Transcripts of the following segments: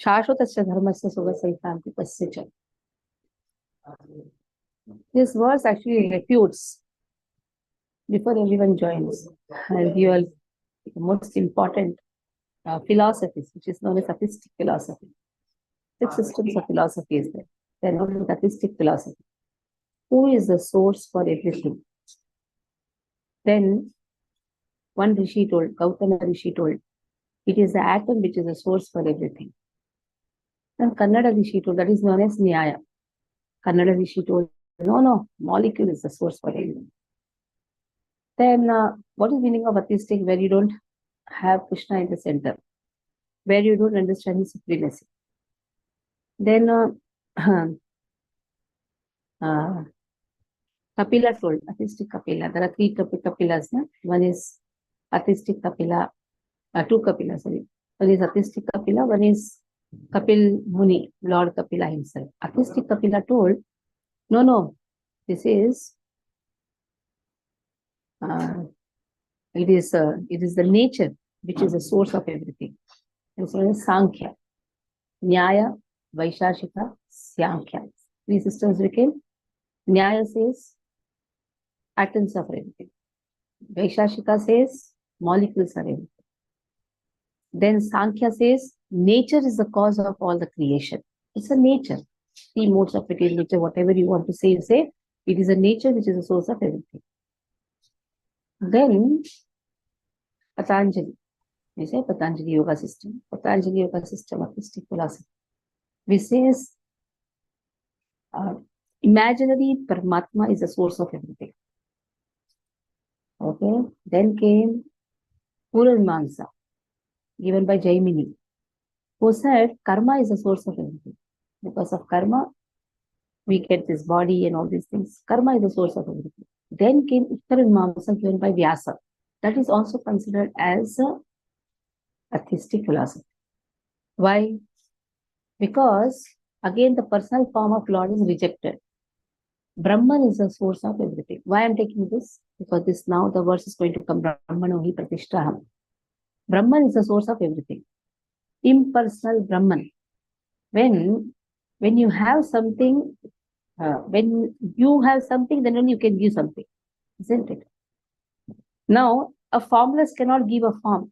Shashvatasya dharmasya sugasaikantikasya cha. This verse actually refutes before everyone joins. I'll give you the most important philosophies, which is known as atheistic philosophy. 6 systems of philosophy is there. They are known as atheistic philosophy. Who is the source for everything? Then one Rishi told, Gautama Rishi told, it is the atom which is the source for everything. Then Kannada Rishi told, that is known as Nyaya. Kannada Rishi told, no, molecule is the source for everything. Then what is the meaning of atheistic? Where you don't have Krishna in the center, where you don't understand his supremacy. Then Kapila told, atheistic Kapila. There are 3 Kapilas. Na? One is atheistic Kapila, 2 Kapilas, sorry. One is atheistic Kapila, one is Kapil Muni, Lord Kapila himself. Atheistic Kapila told, no, this is, it is the nature which is the source of everything. It's known as Sankhya. Nyaya, Vaishashika, Sankhya. 3 systems became. Nyaya says atoms are everything. Vaishashika says molecules are everything. Then Sankhya says nature is the cause of all the creation. It's a nature. 3 modes of material nature, whatever you want to say, you say. It is a nature which is the source of everything. Then Patanjali. We say Patanjali Yoga system. Patanjali Yoga system, atheistic philosophy. We say imaginary Paramatma is the source of everything. Okay. Then came Purvamamsa, given by Jaimini, who said karma is the source of everything. Because of karma, we get this body and all these things. Karma is the source of everything. Then came Uttarvamamsa, given by Vyasa. That is also considered as a atheistic philosophy. Why? Because again the personal form of Lord is rejected. Brahman is the source of everything. Why I am taking this? Because this now the verse is going to come. Brahmano hi pratishtaham. Brahman is the source of everything. Impersonal Brahman. When you have something, when you have something, then only you can give something, isn't it? Now, a formless cannot give a form.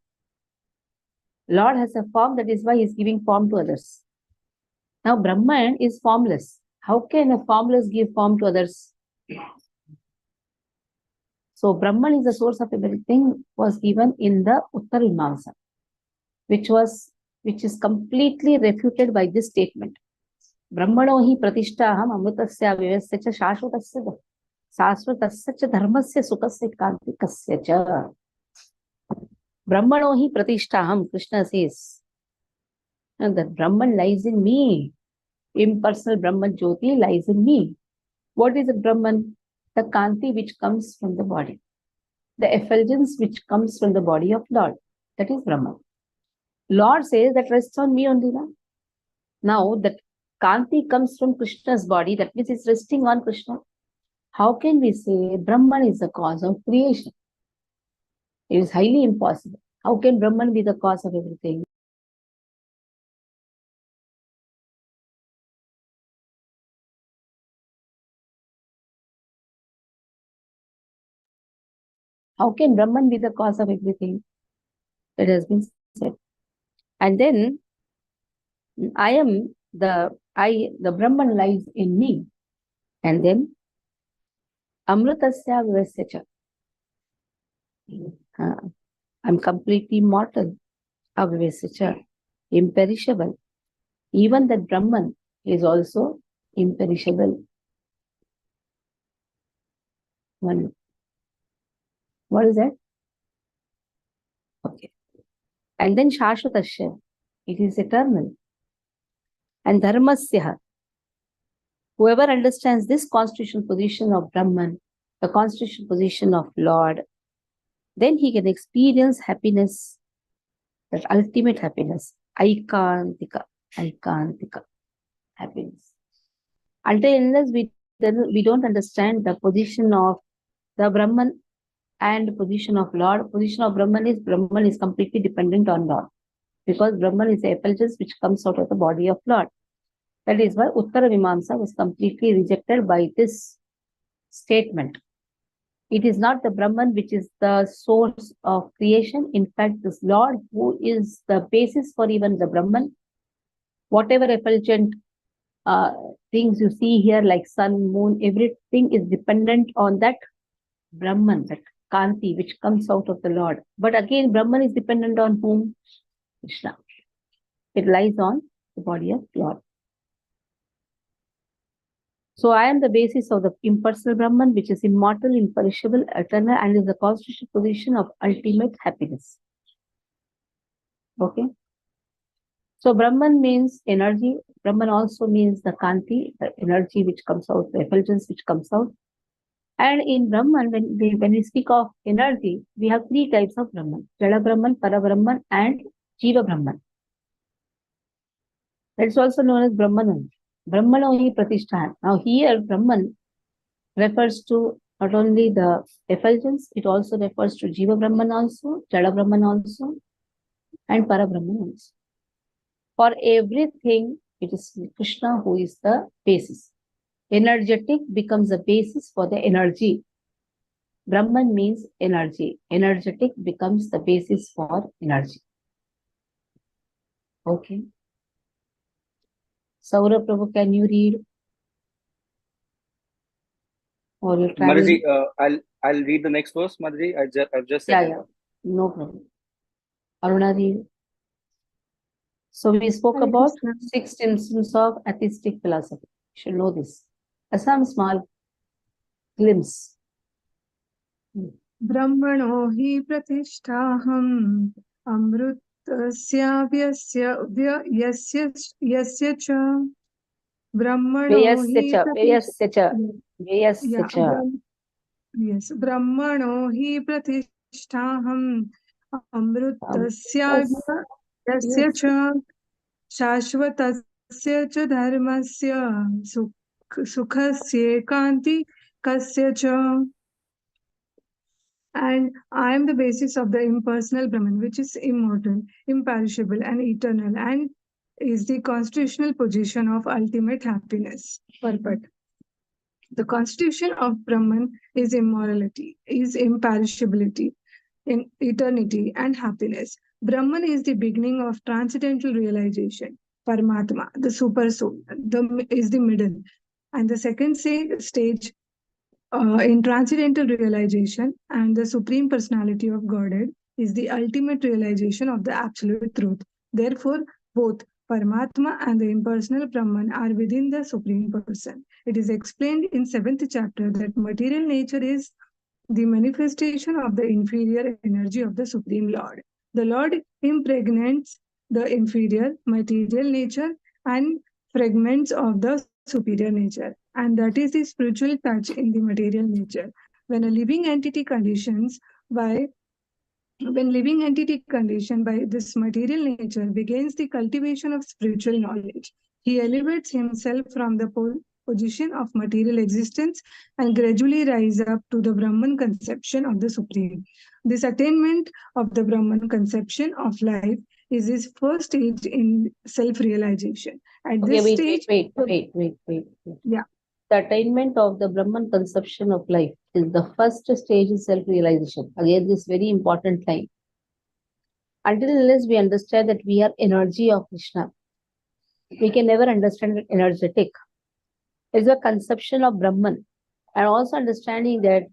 Lord has a form, that is why he is giving form to others. Now, Brahman is formless. How can a formless give form to others? So, Brahman is the source of everything was given in the Uttarvamamsa, which is completely refuted by this statement. Brahmano hi pratishtaham amrutasya vivasya cha shashvatasya sasvatasya cha dharmasya sukasya kantikasya cha. Brahmano hi pratishtaham, Krishna says. And the Brahman lies in me. Impersonal Brahman Jyoti lies in me. What is the Brahman? The Kanti which comes from the body. The effulgence which comes from the body of Lord. That is Brahman. Lord says that rests on me only now. Now that Kanti comes from Krishna's body, that means it's resting on Krishna. How can we say Brahman is the cause of creation? It is highly impossible. How can Brahman be the cause of everything? How can Brahman be the cause of everything? It has been said. And then the Brahman lies in me. And then Amrutasya Vivasya. I'm completely mortal. Avivasya, imperishable. Even that Brahman is also imperishable. One. What is that? Okay. And then Shashvatasya, it is eternal. And Dharmasya, whoever understands this constitutional position of Brahman, the constitutional position of Lord, then he can experience happiness, that ultimate happiness, aikantika happiness. Until unless we don't understand the position of the Brahman and position of Lord, position of Brahman is completely dependent on Lord. because Brahman is the effulgence which comes out of the body of Lord. That is why Uttara Mimamsa was completely rejected by this statement. It is not the Brahman which is the source of creation. In fact, this Lord who is the basis for even the Brahman, whatever effulgent things you see here like sun, moon, everything is dependent on that Brahman, that Kanti which comes out of the Lord. But again, Brahman is dependent on whom? Krishna. It lies on the body of Lord. So I am the basis of the impersonal Brahman, which is immortal, imperishable, eternal, and is the constitutional position of ultimate happiness. Okay. So Brahman means energy. Brahman also means the Kanti, the energy which comes out, the effulgence which comes out. And in Brahman, when we speak of energy, we have three types of Brahman: Jada Brahman, Para Brahman, and Jiva Brahman. That's also known as Brahman. Brahmano hi Pratishtha. Now here Brahman refers to not only the effulgence, it also refers to Jiva Brahman also, Jada Brahman also, and Para Brahman also. For everything, it is Krishna who is the basis. Energetic becomes the basis for the energy. Brahman means energy. Energetic becomes the basis for energy. Okay. Saurabh Prabhu, can you read? Or you Mataji, I'll read the next verse, Mataji. I've just said yeah. No problem. Aruna, read. So we spoke about 6 instances of atheistic philosophy. You should know this. Some small glimpse. Brahmano hi pratishtaham amrutasya yasya cha Brahmano Yes, Brahmano hi pratishtaham amrutasya yasya cha shashvatasya cha dharmasya sukhasya kanti kasya cha. And I am the basis of the impersonal Brahman, which is immortal, imperishable, and eternal, and is the constitutional position of ultimate happiness. Purport. The constitution of Brahman is immorality, is imperishability, in eternity, and happiness. Brahman is the beginning of transcendental realization. Paramatma, the super soul, is the middle. And the second stage in transcendental realization and the supreme personality of Godhead is the ultimate realization of the absolute truth. Therefore, both Paramatma and the impersonal Brahman are within the supreme person. It is explained in 7th chapter that material nature is the manifestation of the inferior energy of the Supreme Lord. The Lord impregnates the inferior material nature and fragments of the superior nature, and that is the spiritual touch in the material nature. When a living entity conditions by this material nature begins the cultivation of spiritual knowledge, he elevates himself from the position of material existence and gradually rise up to the Brahman conception of the Supreme. This attainment of the Brahman conception of life is his first stage in self-realization. At this stage, wait. Yeah. The attainment of the Brahman conception of life is the first stage in self-realization. Again, this very important line. Until unless we understand that we are energy of Krishna, we can never understand it energetic. It's a conception of Brahman, and also understanding that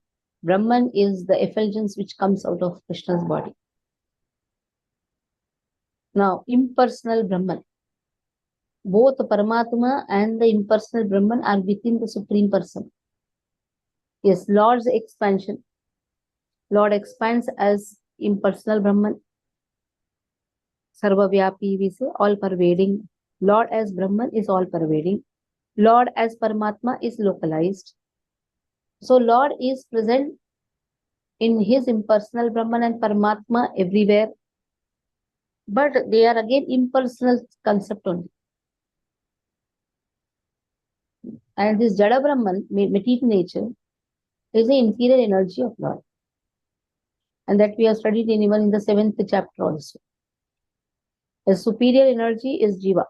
Brahman is the effulgence which comes out of Krishna's body. Now, impersonal Brahman. Both Paramatma and the impersonal Brahman are within the Supreme Person. Yes, Lord's expansion. Lord expands as impersonal Brahman. Sarvavyapi, we say, all pervading. Lord as Brahman is all pervading. Lord as Paramatma is localized. So Lord is present in his impersonal Brahman and Paramatma everywhere. But they are again impersonal concept only. And this Jada Brahman, material nature, is the inferior energy of Lord. And that we have studied even in the 7th chapter also. A superior energy is Jiva.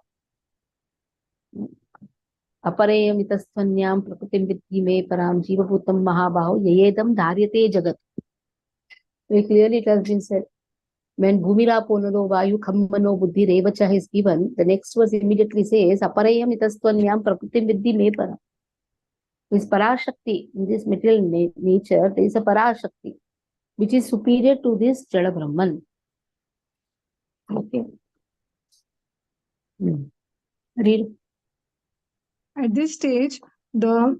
Apareyam itasthanyam prakutim viddhi me param jivabhutam mahabaho yayedam dharyate jagat. Very clearly it has been said. When Bhumira Ponalo Vayu Khammano Buddhi Revacha is given, the next verse immediately says, Aparayam itastvanyam prakutim viddhi me param. This Parashakti, in this material nature, there is a Parashakti, which is superior to this Jada Brahman. Okay. Read. At this stage, the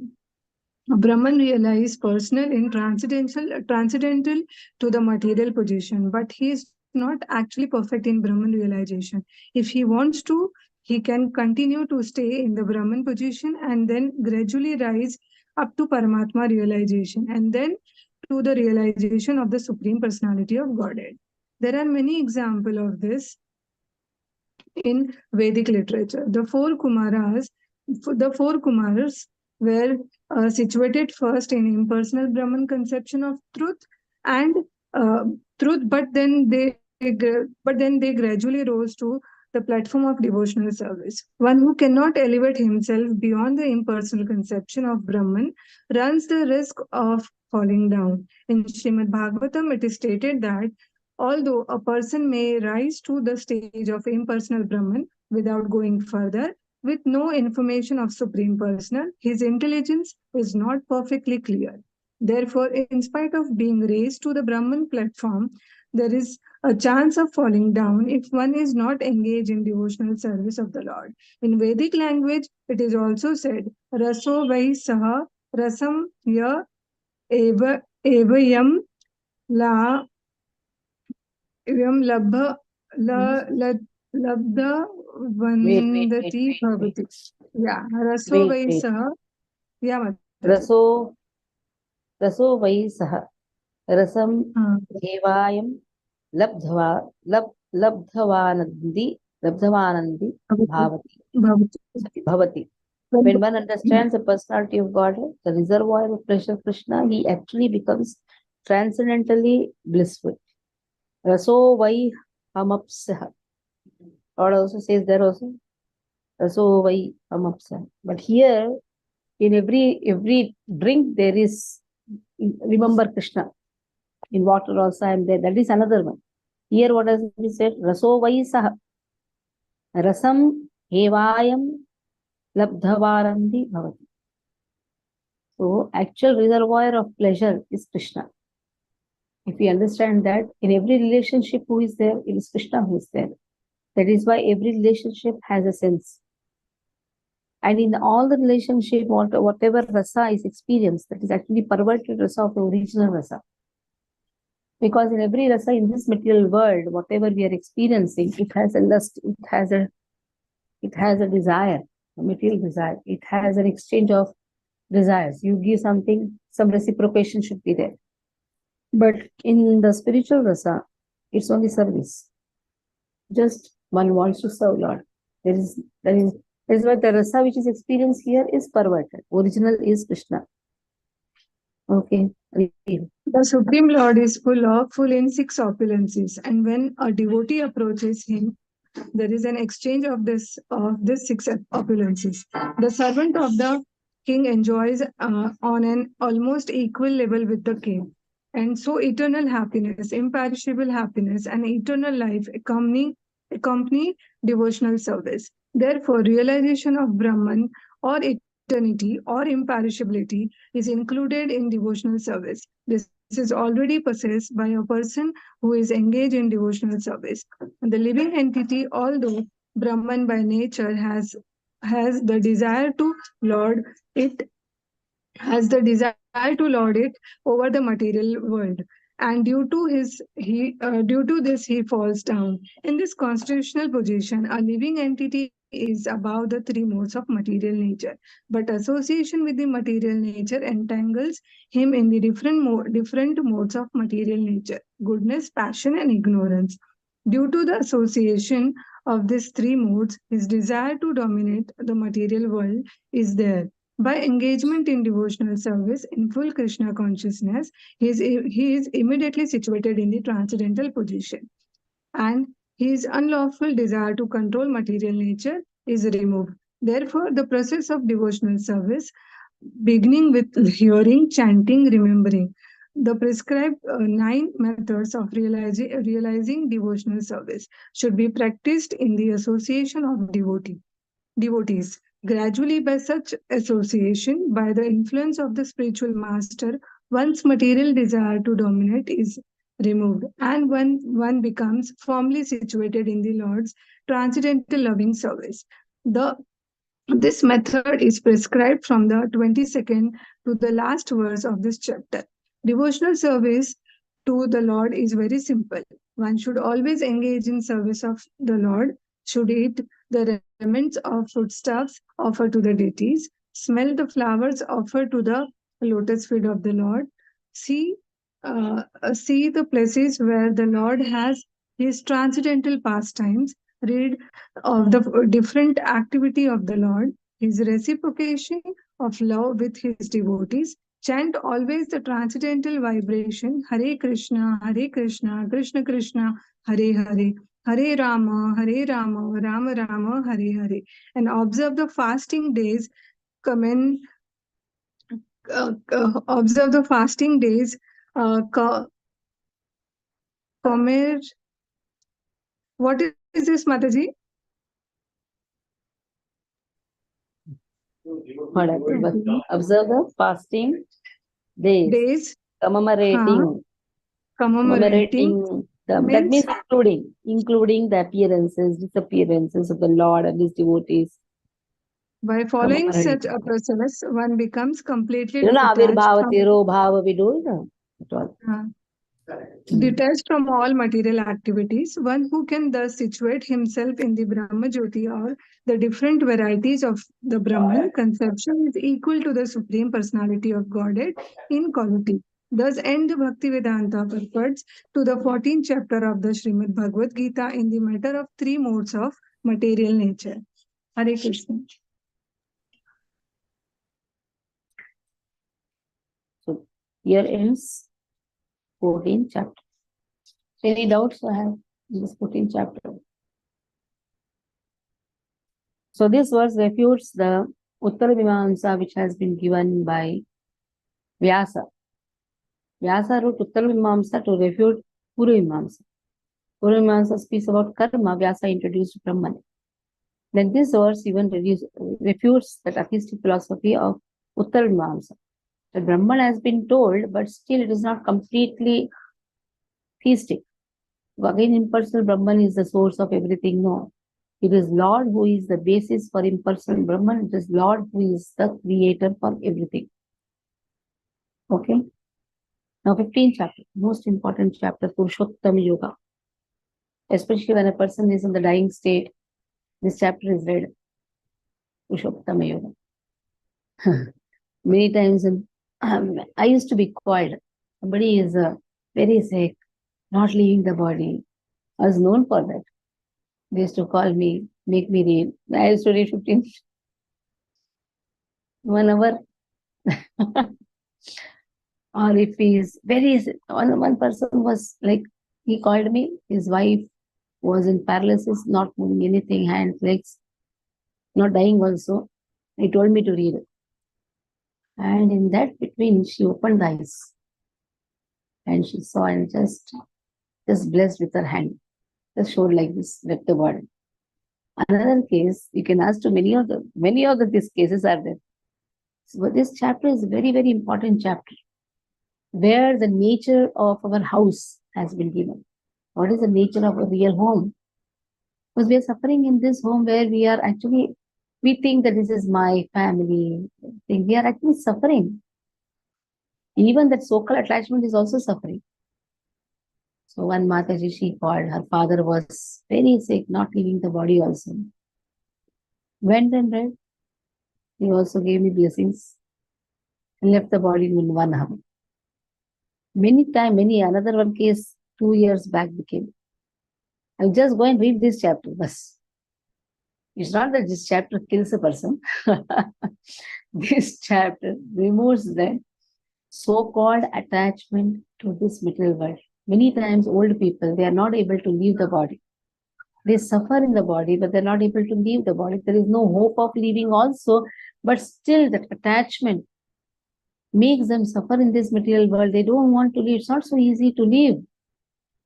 Brahman realized personal and transcendental to the material position, but he is not actually perfect in Brahman realization. If he wants to, he can continue to stay in the Brahman position and then gradually rise up to Paramatma realization and then to the realization of the Supreme Personality of Godhead. There are many examples of this in Vedic literature. The four Kumaras were situated first in impersonal Brahman conception of truth and but then they gradually rose to the platform of devotional service. One who cannot elevate himself beyond the impersonal conception of Brahman runs the risk of falling down. In Srimad Bhagavatam, it is stated that although a person may rise to the stage of impersonal Brahman without going further, with no information of Supreme Personal, his intelligence is not perfectly clear. Therefore, in spite of being raised to the Brahman platform, there is a chance of falling down if one is not engaged in devotional service of the Lord. In Vedic language, it is also said, Raso vai saha rasam ya evayam la labha labda vandati bhavati. Yeah, raso vai saha. Yeah, Mataji. Raso vai saha rasam evayam labdhavanandi bhavati. When one understands the personality of God, the reservoir of pleasure Krishna, he actually becomes transcendentally blissful. Raso vai hamapsaha. Lord also says there also. Raso vai hamapsaha. But here, in every drink, there is, remember Krishna. In water also I am there. That is another one. Here what has been said? Raso vai saha. Rasam evayam labdhavarandi bhavati. So, actual reservoir of pleasure is Krishna. If we understand that, in every relationship who is there, it is Krishna who is there. That is why every relationship has a sense. And in all the relationship, whatever rasa is experienced, that is actually perverted rasa of the original rasa. Because in every rasa in this material world, whatever we are experiencing, it has a lust, it has a desire, a material desire. It has an exchange of desires. You give something, some reciprocation should be there. But in the spiritual rasa, it's only service. Just one wants to serve Lord. That is why the rasa which is experienced here is perverted. Original is Krishna. Okay. The Supreme Lord is full in six opulences, and when a devotee approaches him, there is an exchange of this six opulences. The servant of the king enjoys on an almost equal level with the king. And so eternal happiness, imperishable happiness, and eternal life accompany devotional service. Therefore, realization of Brahman or eternity or imperishability is included in devotional service. This is already possessed by a person who is engaged in devotional service. The living entity, although Brahman by nature, has the desire to lord it over the material world, and due to this he falls down. In this constitutional position, a living entity is above the three modes of material nature, but association with the material nature entangles him in the different modes of material nature: goodness, passion, and ignorance. Due to the association of these three modes, his desire to dominate the material world is there. By engagement in devotional service in full Krishna consciousness, he is immediately situated in the transcendental position. And His unlawful desire to control material nature is removed. Therefore, the process of devotional service, beginning with hearing, chanting, remembering, the prescribed 9 methods of realizing devotional service should be practiced in the association of devotees. Gradually, by such association, by the influence of the spiritual master, one's material desire to dominate is removed, and one becomes firmly situated in the Lord's transcendental loving service. The This method is prescribed from the 22nd to the last verse of this chapter. Devotional service to the Lord is very simple. One should always engage in service of the Lord, should eat the remnants of foodstuffs offered to the deities, smell the flowers offered to the lotus feet of the Lord, see, see the places where the Lord has his transcendental pastimes, read of the different activity of the Lord, his reciprocation of love with his devotees, chant always the transcendental vibration Hare Krishna, Krishna Krishna, Hare Hare, Hare Rama, Rama Rama, Hare Hare, and observe the fasting days. Commend, observe the fasting days. Comer. What is this, Mataji? Observe the fasting days, Days commemorating commemorating that means including the appearances, disappearances of the Lord and his devotees. by following such a Commemorating. process, one becomes completely You know, detached Avirbhava, from, Tirobhava, we do it all. detached from all material activities. One who can thus situate himself in the Brahma Jyoti or the different varieties of the Brahman conception is equal to the Supreme Personality of Godhead in quality. Thus end the Bhaktivedanta purports to the 14th chapter of the Srimad Bhagavad Gita in the matter of 3 modes of material nature. Hare Krishna. So here ends 14th chapter. Any doubts I have in this 14th chapter? So this verse refutes the Uttara Mimamsa which has been given by Vyasa. Vyasa wrote Uttara Mimamsa to refute Purva Mimamsa. Purva Mimamsa speaks about karma, Vyasa introduced Brahman. Then this verse even refutes the atheistic philosophy of Uttara Mimamsa. The Brahman has been told, but still it is not completely theistic. Again, impersonal Brahman is the source of everything. No. It is Lord who is the basis for impersonal Brahman. It is Lord who is the creator for everything. Okay. Now, 15th chapter, most important chapter, Purushottama Yoga. Especially when a person is in the dying state, this chapter is read. Purushottama Yoga. Many times, I used to be called. Somebody is very sick, not leaving the body. I was known for that. They used to call me, make me read. I used to read 15, 1 hour. Or if he is very, one person was like, he called me, his wife was in paralysis, not moving anything, hands, legs, not dying also. He told me to read it. And in that between, she opened the eyes and she saw and just blessed with her hand. Just showed like this, left the body. Another case, you can ask to many of these cases are there. So this chapter is a very, very important chapter, where the nature of our house has been given. What is the nature of a real home? Because we are suffering in this home where we are actually, we think that this is my family. We are actually suffering. Even that so-called attachment is also suffering. So one Mataji, she called, her father was very sick, not leaving the body also. Went and read. He also gave me blessings and left the body in 1 hour. Another one case 2 years back became. I'll just go and read this chapter. Bas. It's not that this chapter kills a person. This chapter removes the so-called attachment to this material world. Many times old people, they are not able to leave the body. They suffer in the body, but they're not able to leave the body. There is no hope of leaving also, but still that attachment makes them suffer in this material world. They don't want to leave. It's not so easy to leave.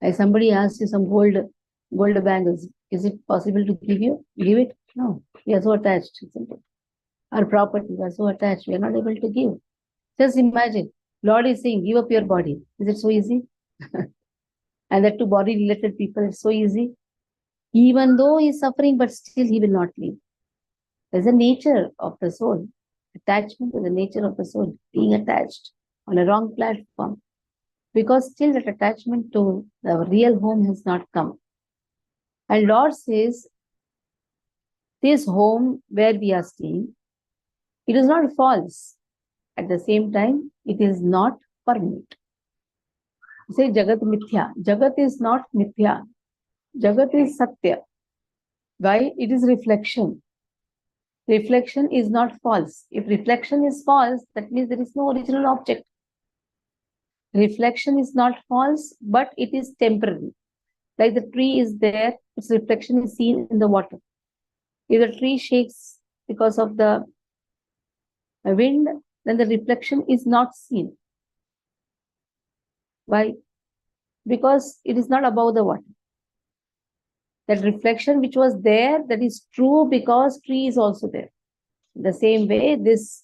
Like somebody asks you some gold bangles. Is it possible to give you? Give it? No. We are so attached, isn't it? Our property, we are so attached. We are not able to give. Just imagine. Lord is saying, give up your body. Is it so easy? And that to body-related people, it's so easy. Even though he is suffering, but still he will not leave. There's a nature of the soul. Attachment is the nature of the soul. Being attached on a wrong platform. Because still that attachment to the real home has not come. And Lord says, this home where we are staying, it is not false. At the same time, it is not permanent. Say Jagat Mithya. Jagat is not Mithya. Jagat is Satya. Why? It is reflection. Reflection is not false. If reflection is false, that means there is no original object. Reflection is not false, but it is temporary. Like the tree is there, its reflection is seen in the water. If the tree shakes because of the wind, then the reflection is not seen. Why? Because it is not above the water. That reflection which was there, that is true because tree is also there. The same way, this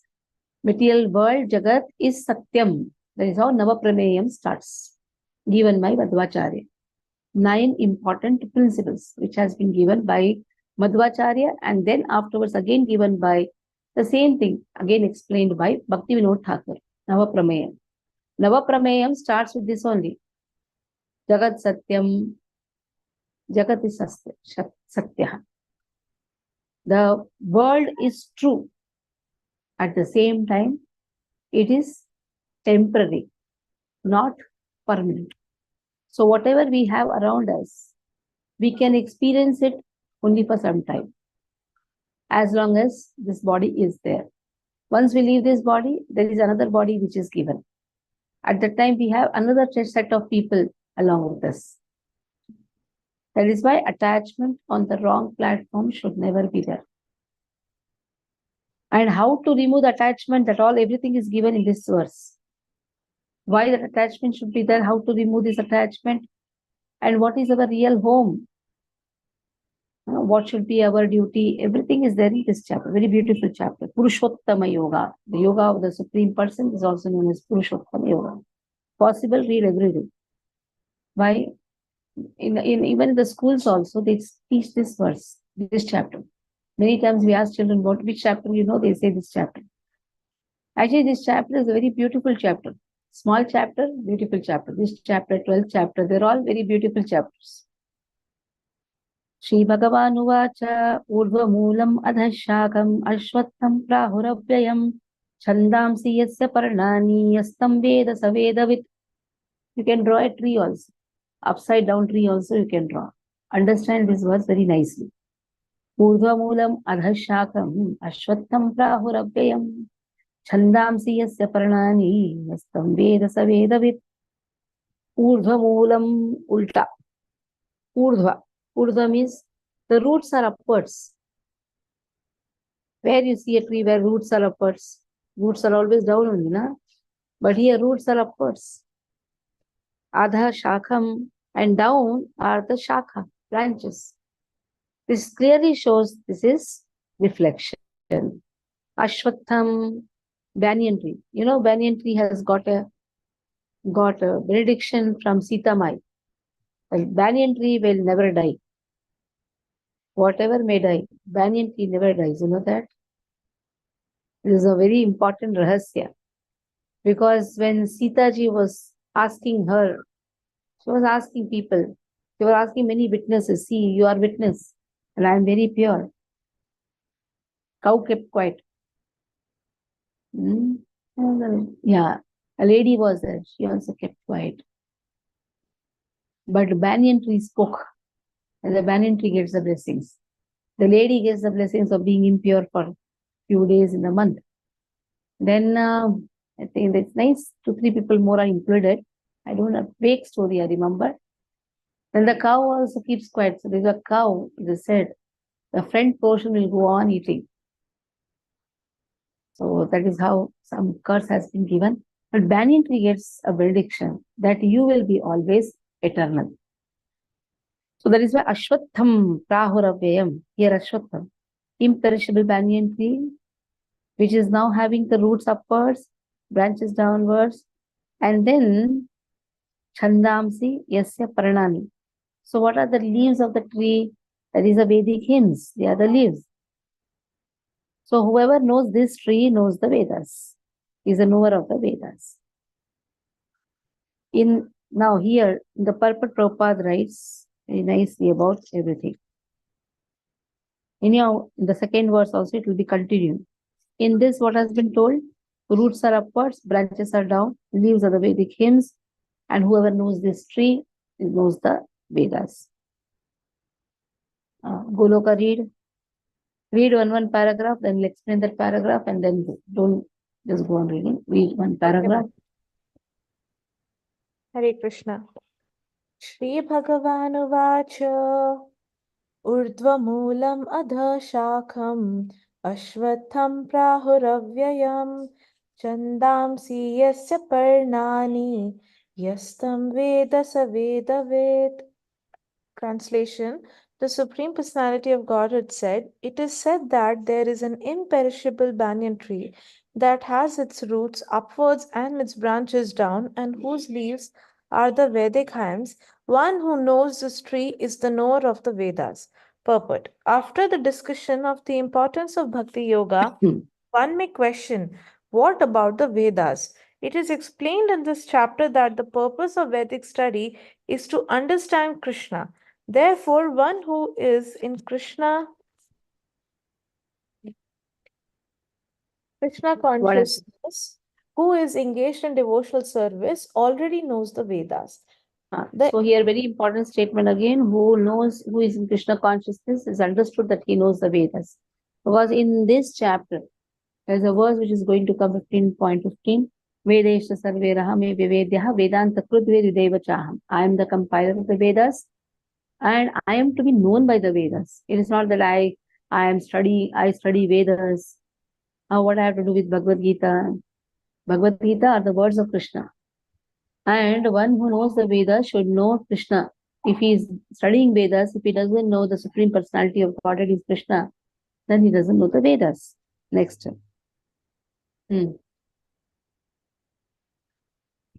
material world, Jagat, is Satyam. That is how Navapranayam starts, given by Madhvacharya. 9 important principles, which has been given by Madhvacharya, and then afterwards again given by the same thing, again explained by Bhakti Vinod Thakur, Navapramayam. Navapramayam starts with this only. Jagat Satyam, Jagat is Satya. The world is true. At the same time, it is temporary, not permanent. So whatever we have around us, we can experience it only for some time, as long as this body is there. Once we leave this body, there is another body which is given. At that time, we have another set of people along with us. That is why attachment on the wrong platform should never be there. And how to remove the attachment, that everything is given in this verse. Why that attachment should be there, how to remove this attachment, and what is our real home. What should be our duty, everything is there in this chapter. Very beautiful chapter. Purushottama Yoga. The yoga of the Supreme Person is also known as Purushottama Yoga. Possible, read every day. Why? In even in the schools also, they teach this verse, this chapter. Many times we ask children, which chapter you know, they say this chapter. Actually, this chapter is a very beautiful chapter. Small chapter, beautiful chapter. This chapter, 12th chapter, they're all very beautiful chapters. Shri Bhagavan Uvacha Urvamulam Adhashakam Ashwattham Prahuravyayam Chandamsi Yasya Parnani Yastam Veda Savedavit. You can draw a tree also. Upside down tree also you can draw. Understand this verse very nicely. Urvamulam Adhashakam Ashwattham Prahuravyayam Chandamsi Yasya Parnani Yastam Veda Savedavit. Urdhvamulam ulta. Urdhva. Urdhva means the roots are upwards. Where you see a tree where roots are upwards, roots are always down only, na? But here roots are upwards. Adha Shakham, and down are the Shakha, branches. This clearly shows this is reflection. Ashwattham, banyan tree. You know, banyan tree has got a benediction from Sita Mai. The banyan tree will never die. Whatever may die, banyan tree never dies. You know that? It is a very important rahasya. Because when Sita ji was asking her, she was asking people, she was asking many witnesses, see, you are witness, and I am very pure. Cow kept quiet. Yeah, a lady was there, she also kept quiet. But banyan tree spoke, and the banyan tree gets the blessings. The lady gets the blessings of being impure for few days in the month. Then I think it's nice, 2-3 people more are included. I don't have vague story, I remember. Then the cow also keeps quiet. So there's a cow, they said, the front portion will go on eating. So that is how some curse has been given. But banyan tree gets a benediction that you will be always eternal. So that is why Ashwatham Prahuravyayam, here Ashwatham, imperishable banyan tree, which is now having the roots upwards, branches downwards, and then Chandamsi Yasya Paranani. So what are the leaves of the tree? That is a Vedic hymns. They are the leaves. So whoever knows this tree knows the Vedas, is a knower of the Vedas. Now here, the purport Prabhupada writes very nicely about everything. Anyhow, in the second verse also it will be continued. In this, what has been told? Roots are upwards, branches are down, leaves are the Vedic hymns, and whoever knows this tree knows the Vedas. Goloka, read one paragraph, then we'll explain that paragraph, and then don't just go on reading. Read one paragraph. Hare Krishna. Shri Bhagavanuvacha Urdhvamulam adha shakham Ashwatham prahuravyayam Chandamsi yasya parnani Yastam veda savedavet. Translation: The Supreme Personality of Godhead said, "It is said that there is an imperishable banyan tree that has its roots upwards and its branches down, and whose leaves are the Vedic hymns. One who knows this tree is the knower of the Vedas." Purport: After the discussion of the importance of Bhakti Yoga, one may question, what about the Vedas? It is explained in this chapter that the purpose of Vedic study is to understand Krishna. Therefore, one who is in Krishna consciousness, who is engaged in devotional service, already knows the Vedas. So here, very important statement again, who is in Krishna consciousness is understood that he knows the Vedas. Because in this chapter, there's a verse which is going to come 15.15. Vedesha sarveraha me vivedyaha vedanta krut vedudeva chaham. I am the compiler of the Vedas, and I am to be known by the Vedas. It is not that I study Vedas. What I have to do with Bhagavad Gita? Bhagavad Gita are the words of Krishna. And one who knows the Vedas should know Krishna. If he is studying Vedas, if he doesn't know the Supreme Personality of Godhead is Krishna, then he doesn't know the Vedas. Next.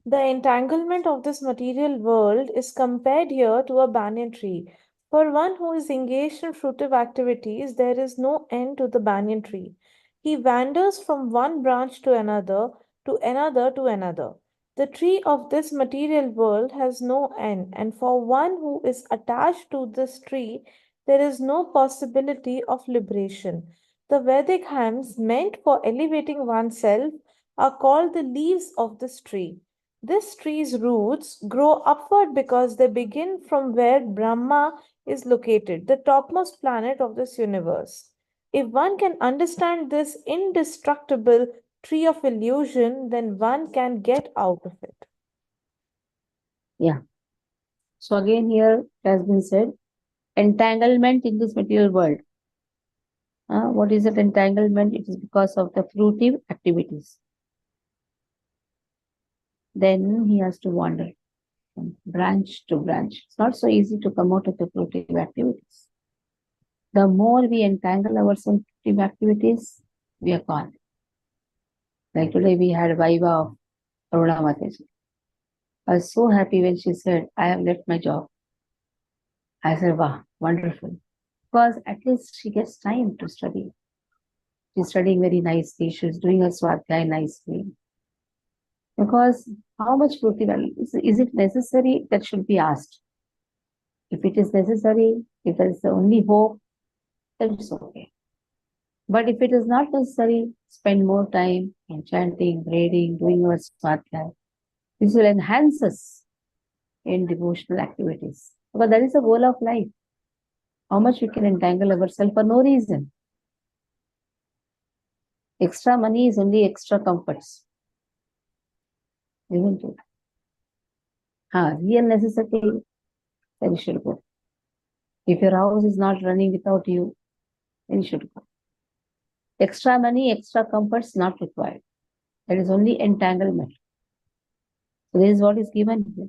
The entanglement of this material world is compared here to a banyan tree. For one who is engaged in fruitive activities, there is no end to the banyan tree. He wanders from one branch to another, to another, to another. The tree of this material world has no end, and for one who is attached to this tree, there is no possibility of liberation. The Vedic hymns meant for elevating oneself are called the leaves of this tree. This tree's roots grow upward because they begin from where Brahma is located, the topmost planet of this universe. If one can understand this indestructible tree of illusion, then one can get out of it. Yeah. So again here it has been said, entanglement in this material world. What is it entanglement? It is because of the fruitive activities. Then he has to wander from branch to branch. It's not so easy to come out of the fruitive activities. The more we entangle ourselves in fruitive activities, we are gone. Like today we had Viva of Aruna Mataji. I was so happy when she said, I have left my job. I said, wow, wonderful. Because at least she gets time to study. She's studying very nicely. She's doing her swadhyay nicely. Because how much fruitive is it necessary? That should be asked. If it is necessary, if there is the only hope, then it's okay. But if it is not necessary, spend more time in chanting, reading, doing your swadhyay. This will enhance us in devotional activities. Because that is the goal of life. How much we can entangle ourselves for no reason. Extra money is only extra comforts. Isn't it? Real necessity, then you should go. If your house is not running without you, then you should go. Extra money, extra comforts not required. That is only entanglement. So this is what is given here.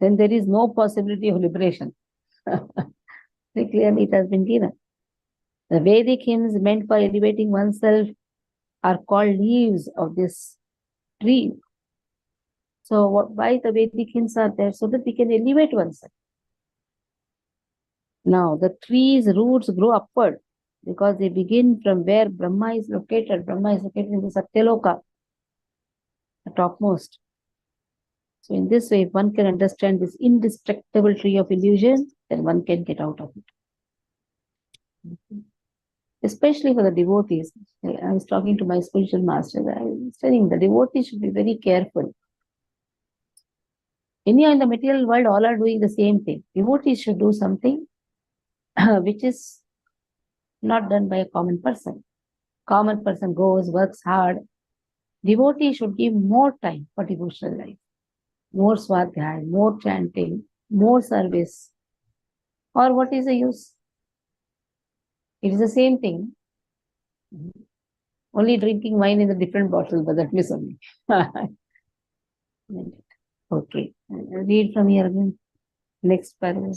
Then there is no possibility of liberation. Very clearly it has been given. The Vedic hymns meant for elevating oneself are called leaves of this tree. So why the Vedic hymns are there? So that we can elevate oneself. Now the tree's roots grow upward because they begin from where Brahma is located. Brahma is located in the Satyaloka, the topmost. So in this way, if one can understand this indestructible tree of illusion, then one can get out of it. Especially for the devotees. I was talking to my spiritual master. I was telling the devotees should be very careful. Anyhow, in the material world, all are doing the same thing. Devotees should do something which is not done by a common person. Common person goes, works hard. Devotee should give more time for devotional life. More swadhyaya, more chanting, more service. Or what is the use? It is the same thing. Only drinking wine in a different bottle, but that means only. Okay. Read from here again. Next paragraph.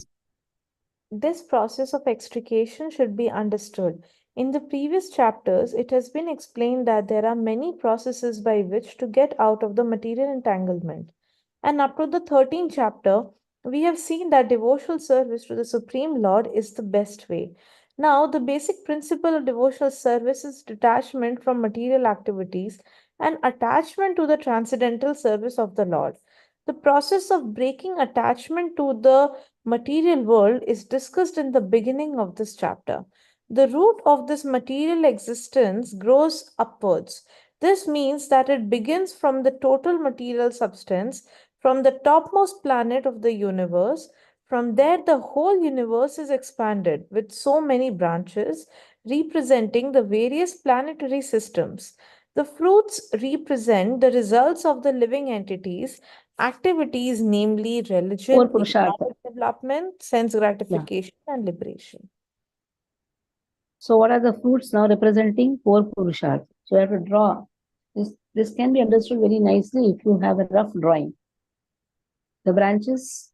This process of extrication should be understood. In the previous chapters, it has been explained that there are many processes by which to get out of the material entanglement. And up to the 13th chapter, we have seen that devotional service to the Supreme Lord is the best way. Now, the basic principle of devotional service is detachment from material activities and attachment to the transcendental service of the Lord. The process of breaking attachment to the material world is discussed in the beginning of this chapter. The root of this material existence grows upwards. This means that it begins from the total material substance, from the topmost planet of the universe. From there, the whole universe is expanded with so many branches representing the various planetary systems. The fruits represent the results of the living entities activities, namely religion, Four Purushartha. economic development, sense gratification, and liberation. So what are the fruits now representing? Four Purushartha. So you have to draw. This can be understood very nicely if you have a rough drawing. The branches,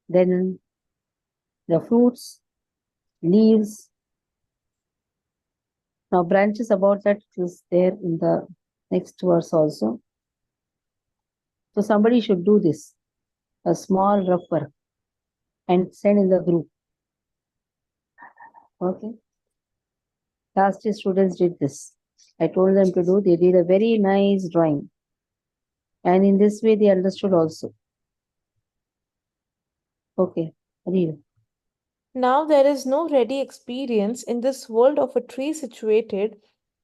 then the fruits, leaves. Now branches about that is there in the next verse also. So somebody should do this, a small rough work, and send in the group. Okay. Last year students did this. I told them to do, they did a very nice drawing. And in this way they understood also. Okay, read. Now there is no ready experience in this world of a tree situated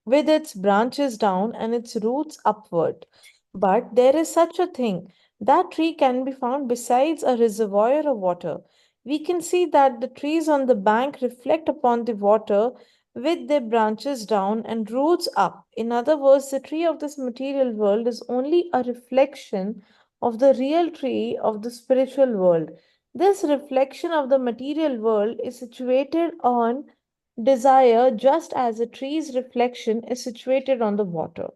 with its branches down and its roots upward. But there is such a thing. That tree can be found besides a reservoir of water. We can see that the trees on the bank reflect upon the water with their branches down and roots up. In other words, the tree of this material world is only a reflection of the real tree of the spiritual world. This reflection of the material world is situated on desire just as a tree's reflection is situated on the water.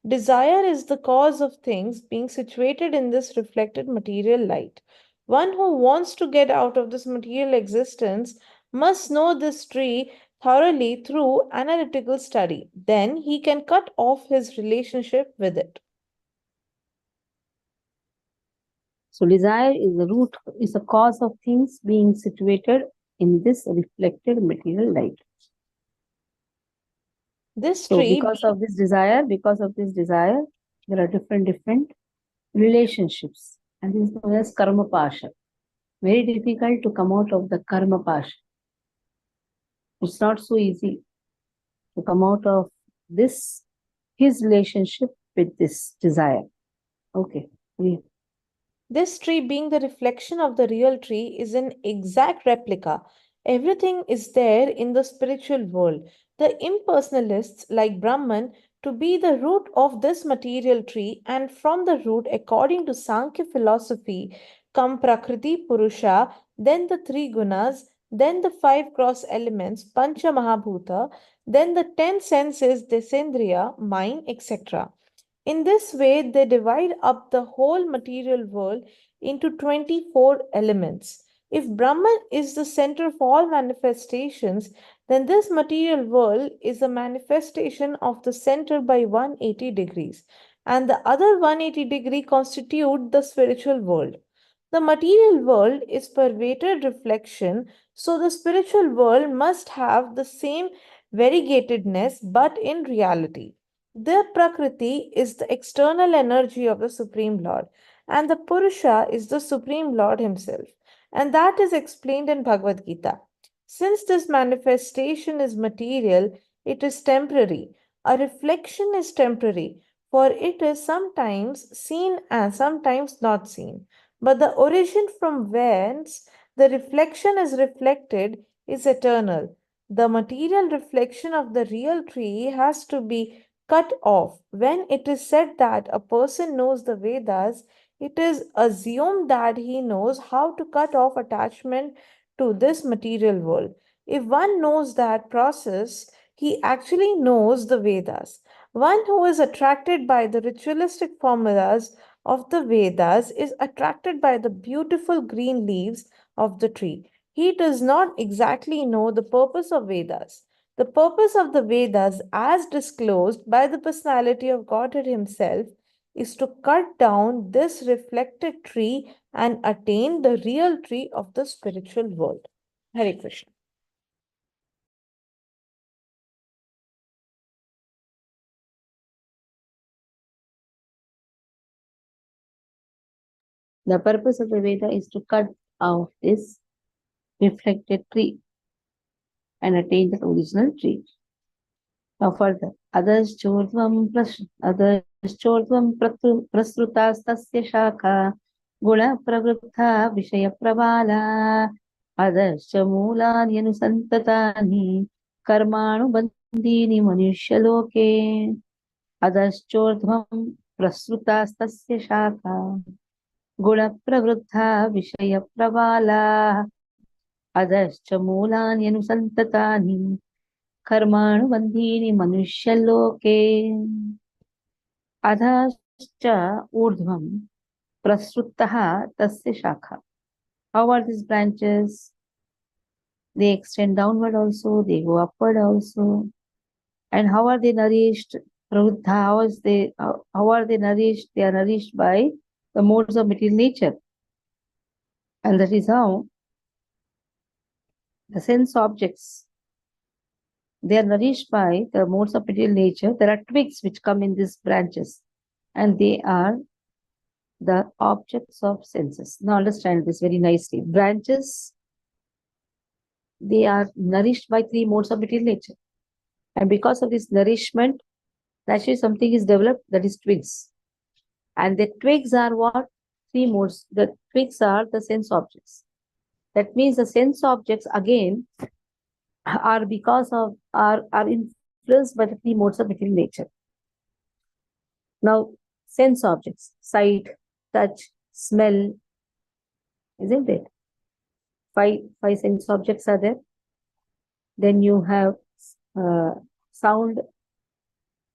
Desire is the cause of things being situated in this reflected material light. One who wants to get out of this material existence must know this tree thoroughly through analytical study. Then he can cut off his relationship with it. So desire is the root, is the cause of things being situated in this reflected material light. This So tree because of this desire, there are different relationships. And this is known as karma pasha. Very difficult to come out of the karma pasha. It's not so easy to come out of this, his relationship with this desire. Okay. This tree, being the reflection of the real tree, is an exact replica. Everything is there in the spiritual world. The impersonalists, like Brahman, to be the root of this material tree, and from the root, according to Sankhya philosophy, come Prakriti, Purusha, then the three gunas, then the five gross elements, Pancha Mahabhuta, then the 10 senses, Desendriya, mind, etc. In this way, they divide up the whole material world into 24 elements. If Brahman is the center of all manifestations, then this material world is a manifestation of the center by 180 degrees, and the other 180 degree constitute the spiritual world. The material world is pervaded reflection, so the spiritual world must have the same variegatedness, but in reality. The Prakriti is the external energy of the Supreme Lord, and the Purusha is the Supreme Lord Himself, and that is explained in Bhagavad Gita. Since this manifestation is material, it is temporary. A reflection is temporary, for it is sometimes seen and sometimes not seen. But the origin from whence the reflection is reflected is eternal. The material reflection of the real tree has to be cut off. When it is said that a person knows the Vedas, it is assumed that he knows how to cut off attachment to this material world. If one knows that process, he actually knows the Vedas. One who is attracted by the ritualistic formulas of the Vedas is attracted by the beautiful green leaves of the tree. He does not exactly know the purpose of Vedas. The purpose of the Vedas, as disclosed by the personality of Godhead Himself, is to cut down this reflected tree and attain the real tree of the spiritual world. Hare Krishna. The purpose of the Veda is to cut out this reflected tree and attain the original tree. Now further, others chodvam prasrutastasya shaka guna pravruttha vishaya prabala adascha mulani anusantatani karmanu bandini manushya adaschodvam prasrutastasya shaka guna pravruttha vishaya prabala adascha mulani anusantatani कर्माणु बंधीनि मनुष्यलोके अधश्च ऊर्ध्वं प्रसृतः तस्य शाखा. How are these branches? They extend downward also, they go upward also. And how are they nourished? Pravruddha, how are they nourished? They are nourished by the modes of material nature. And that is how the sense objects, they are nourished by the modes of material nature. There are twigs which come in these branches, and they are the objects of senses. Now understand this very nicely. Branches, they are nourished by three modes of material nature. And because of this nourishment, naturally something is developed, that is twigs. And the twigs are what? Three modes. The twigs are the sense objects. That means the sense objects again are influenced by the three modes of material nature. Now, sense objects, sight, touch, smell, isn't it? Five sense objects are there. Then you have sound,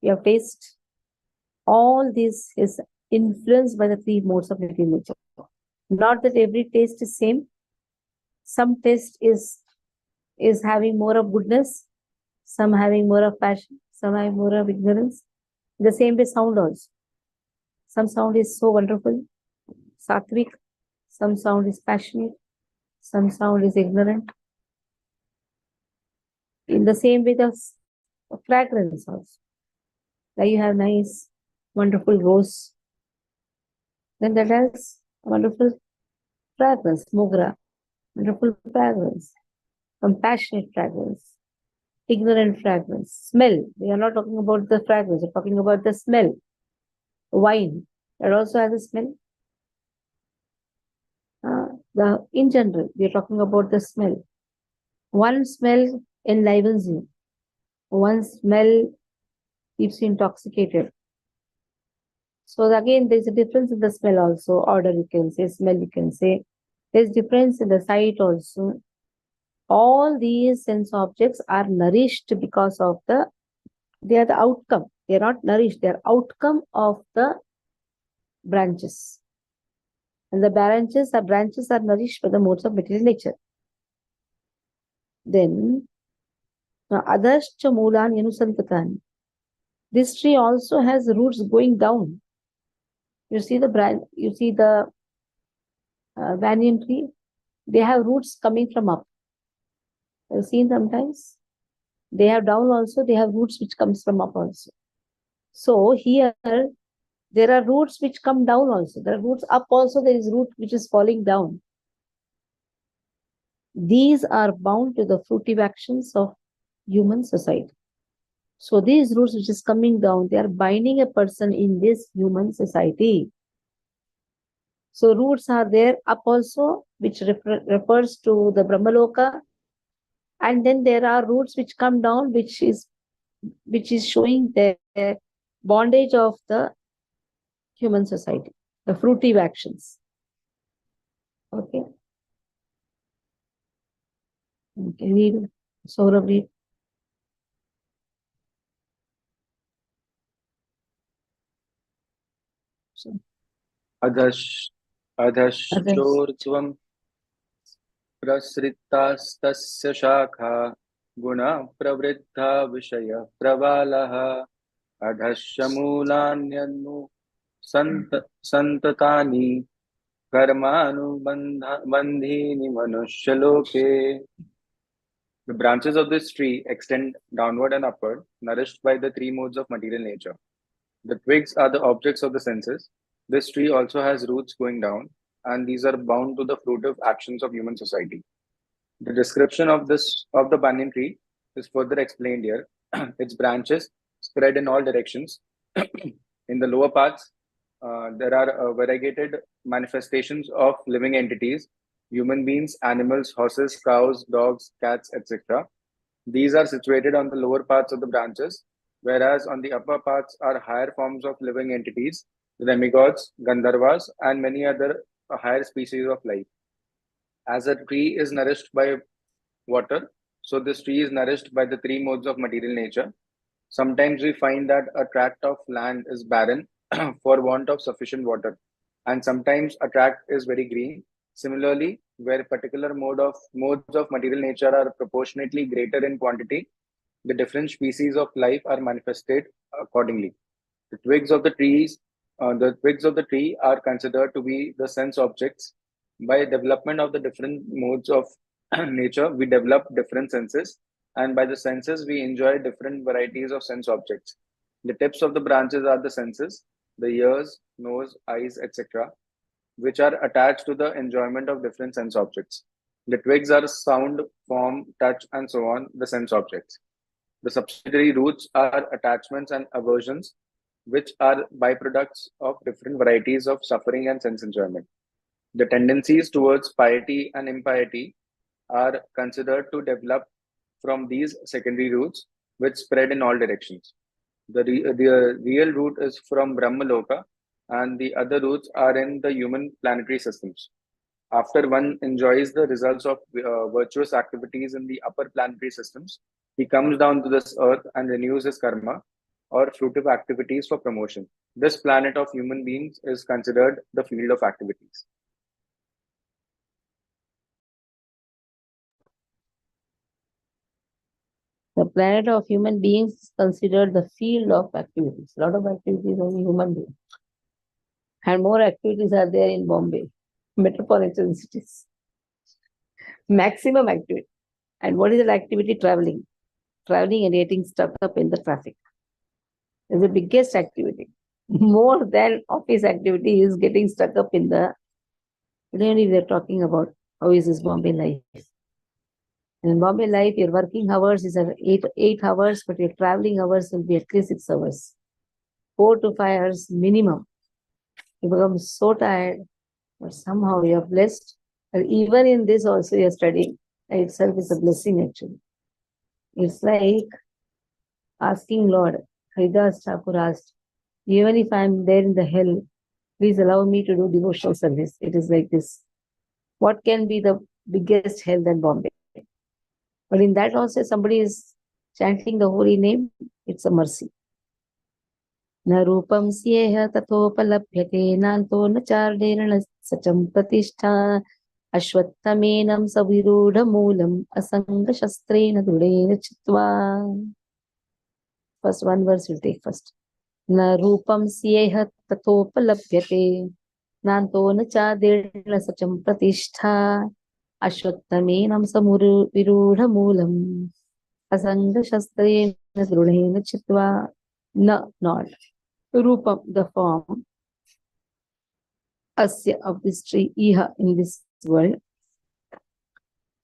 you have taste. All this is influenced by the three modes of material nature. Not that every taste is same. Some taste is having more of goodness, some having more of passion, some having more of ignorance. The same way sound also. Some sound is so wonderful, sattvic, some sound is passionate, some sound is ignorant. In the same way, the fragrance also. Like you have nice, wonderful rose, then that has wonderful fragrance, mogra, wonderful fragrance, compassionate fragrance, ignorant fragrance, smell. We are not talking about the fragrance, we're talking about the smell. Wine, that also has a smell. In general, we are talking about the smell. One smell enlivens you. One smell keeps you intoxicated. So again, there's a difference in the smell also, odor you can say, smell you can say. There's difference in the sight also. All these sense objects are nourished because of they are the outcome. They are not nourished, they are outcome of the branches. And the branches are nourished by the modes of material nature. Then, adascha moolan yanusantatan. This tree also has roots going down. You see the branch, you see the banyan tree, they have roots coming from up. You've seen sometimes? They have down also, they have roots which comes from up also. So here, there are roots which come down also. There are roots up also, there is root which is falling down. These are bound to the fruitive actions of human society. So these roots which is coming down, they are binding a person in this human society. So roots are there up also, which refers to the Brahmaloka. And then there are roots which come down, which is showing the bondage of the human society, the fruitive actions. Okay. Okay, read. Saurabh, read. So, अधश्चोर्ध्वं प्रसृतास्तस्य शाखा गुणः प्रवृद्धा विषय प्रवालः अधश्च मूलान्यनुसन्ततानि कर्मानुबन्धीनि मनुष्यलोके. The branches of this tree extend downward and upward, nourished by the three modes of material nature. The twigs are the objects of the senses. This tree also has roots going down, and these are bound to the fruitive actions of human society. The description of the banyan tree is further explained here. Its branches spread in all directions. In the lower parts, there are variegated manifestations of living entities, human beings, animals, horses, cows, dogs, cats, etc. These are situated on the lower parts of the branches, whereas on the upper parts are higher forms of living entities, demigods, Gandharvas, and many other higher species of life. As a tree is nourished by water, so this tree is nourished by the three modes of material nature. Sometimes we find that a tract of land is barren for want of sufficient water, and sometimes a tract is very green. Similarly, where particular modes of material nature are proportionately greater in quantity, the different species of life are manifested accordingly. The twigs of the tree are considered to be the sense objects. By development of the different modes of nature, we develop different senses, and by the senses, we enjoy different varieties of sense objects. The tips of the branches are the senses, the ears, nose, eyes, etc., which are attached to the enjoyment of different sense objects. The twigs are sound, form, touch, and so on, the sense objects. The subsidiary roots are attachments and aversions, which are byproducts of different varieties of suffering and sense enjoyment. The tendencies towards piety and impiety are considered to develop from these secondary roots, which spread in all directions. The real root is from Brahmaloka, and the other roots are in the human planetary systems. After one enjoys the results of virtuous activities in the upper planetary systems, he comes down to this earth and renews his karma or fruitive activities for promotion. This planet of human beings is considered the field of activities. the planet of human beings is considered the field of activities. A lot of activities are in human beings. And more activities are there in Bombay, metropolitan cities. Maximum activity. And what is that activity? Traveling. Traveling and getting stuck up in the traffic is the biggest activity. More than office activity is getting stuck up in the. Really, they're talking about how is this Bombay life. In Bombay life, your working hours is 8 hours, but your traveling hours will be at least 6 hours. 4 to 5 hours minimum. You become so tired, but somehow you are blessed. And even in this also you are studying. Itself is a blessing actually. It's like asking Lord, Haridas Thakur asked, Even if I'm there in the hell, please allow me to do devotional service. It is like this. What can be the biggest hell than Bombay? But in that also, somebody is chanting the holy name, it's a mercy. न रूपं स्येह तथोपलभ्यते नान्तो न चार्डेन सचं प्रतिष्ठा अश्वत्थमेनं सविरूढमूलम् असङ्गशस्त्रेण दृढेन चित्वा. First one verse we'll take first. न रूपं स्येह तथोपलभ्यते नान्तो न चार्डेन सचं प्रतिष्ठा अश्वत्थमेनं सविरूढमूलम् असङ्गशस्त्रेण दृढेन चित्वा. No, not. Rupam, the form, asya, of this tree, iha, in this world,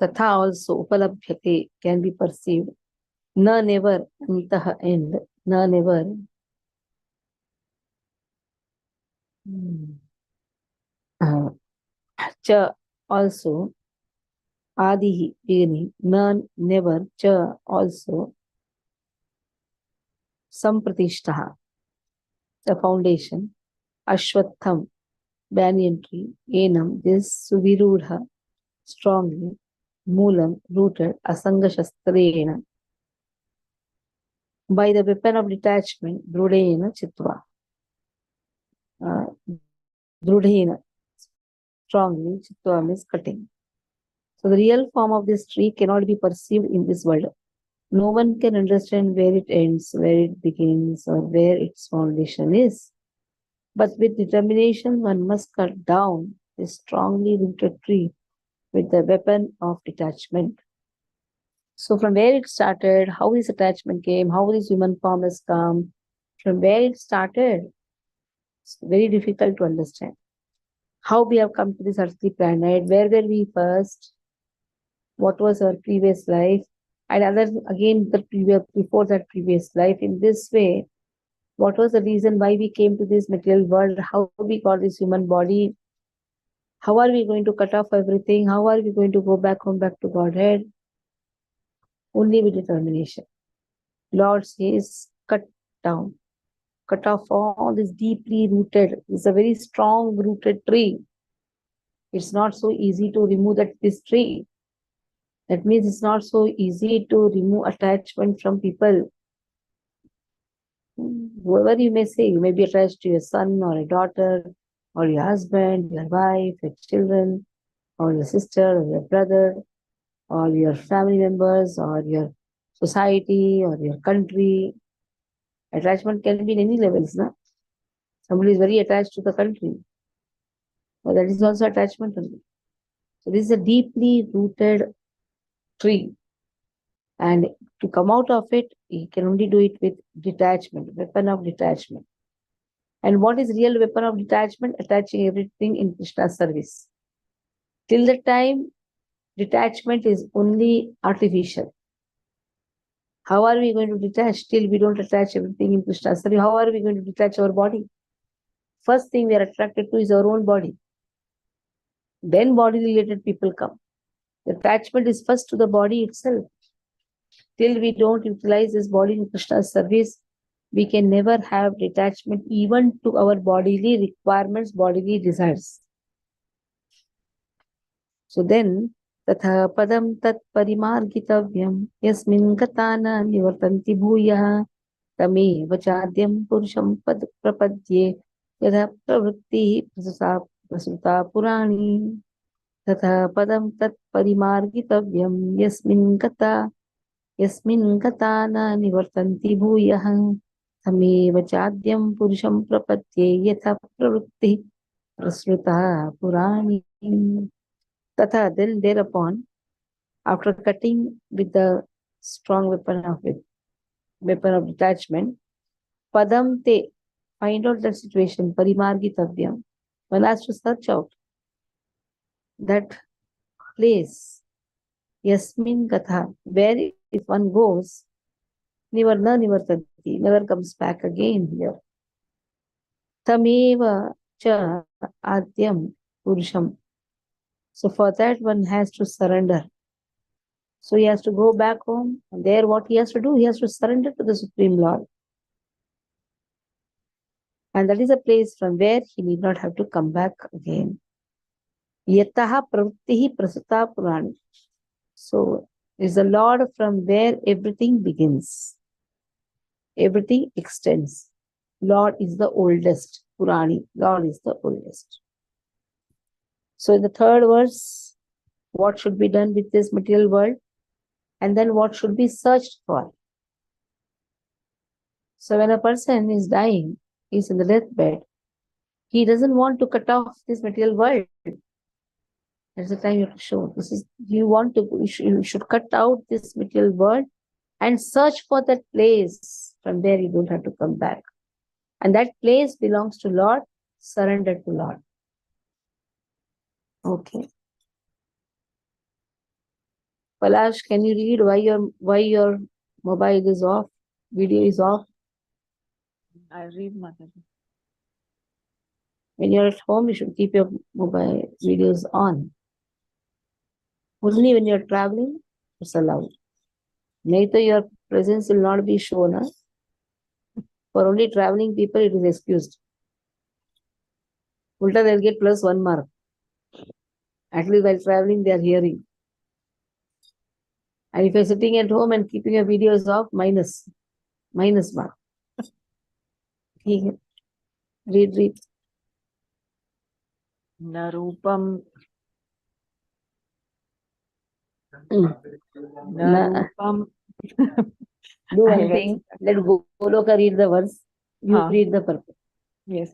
tatha also, upalabhyate, can be perceived. Na, never, antaha, end. Na, never. Cha, also, adihi, beginning. Na, never. Cha, also, sampratishtaha, the foundation. Ashwatham, banyan tree. Enam, this suvirudha, strongly. Moolam, rooted. Asanga shastrena, by the weapon of detachment. Drudena chitva. Drudena, strongly. Chitva means cutting. So the real form of this tree cannot be perceived in this world. No one can understand where it ends, where it begins, or where its foundation is. But with determination, one must cut down this strongly rooted tree with the weapon of detachment. So from where it started, how this attachment came, how this human form has come, from where it started, it's very difficult to understand. How we have come to this earthly planet, where were we first, what was our previous life, and other again the previous before that previous life. In this way, what was the reason why we came to this material world, how we got this human body, how are we going to cut off everything, how are we going to go back home, back to Godhead? Only with determination. Lord says, cut down, cut off all this deeply rooted. It's a very strong rooted tree. It's not so easy to remove this tree. That means it's not so easy to remove attachment from people. Whoever you may say, you may be attached to your son or a daughter, or your husband, your wife, your children, or your sister, or your brother, or your family members, or your society, or your country. Attachment can be in any levels, no? Somebody is very attached to the country. Well, that is also attachment only. So this is a deeply rooted tree. And to come out of it, you can only do it with detachment, weapon of detachment. And what is real weapon of detachment? Attaching everything in Krishna's service. Till the time, detachment is only artificial. How are we going to detach? Till we don't attach everything in Krishna's service, how are we going to detach our body? First thing we are attracted to is our own body. Then body-related people come. The attachment is first to the body itself. Till we don't utilize this body in Krishna's service, we can never have detachment even to our bodily requirements, bodily desires. So then, tatha padam tat parimargitavyam yasmin katana nivartanti bhuyah tame vachadyam purusham pad prapadye yadha pravritti prasuta purani tatha padam tat parimargitavyam yasmin katana nivartanti bhuyah तमेव चाद्यं पुरुषं प्रपद्ये यथा प्रवृत्ति प्रसृता purani. Tatha, then thereupon, after cutting with the strong weapon of detachment, padam te, find out the situation, parimargitavyam. One has to search out that place, yasmin katha, where if one goes, nivartanti, never comes back again here. Tameva cha adyam purusham. So for that one has to surrender. So he has to go back home, and there what he has to do? He has to surrender to the Supreme Lord. And that is a place from where he need not have to come back again. Yataha pravritti prasuta purani. So is the Lord from where everything begins. Everything extends. Lord is the oldest. Purani. Lord is the oldest. So in the third verse, what should be done with this material world? And then what should be searched for? So when a person is dying, is in the deathbed, he doesn't want to cut off this material world. That's the time you have to show. This is you should cut out this material world and search for that place from where you don't have to come back. And that place belongs to Lord, surrender to Lord. Okay. Palash, can you read why your mobile is off, video is off? I read Mataji. When you're at home, you should keep your mobile videos on. Only when you're traveling, it's allowed. Neither your presence will not be shown. Huh? For only traveling people, it is excused. Ulta, they'll get +1 mark. At least while traveling, they are hearing. And if you're sitting at home and keeping your videos off, minus mark. Read. Narupam. Narupam. Do one thing. Let Goloka read the verse. You read the purpose. Yes.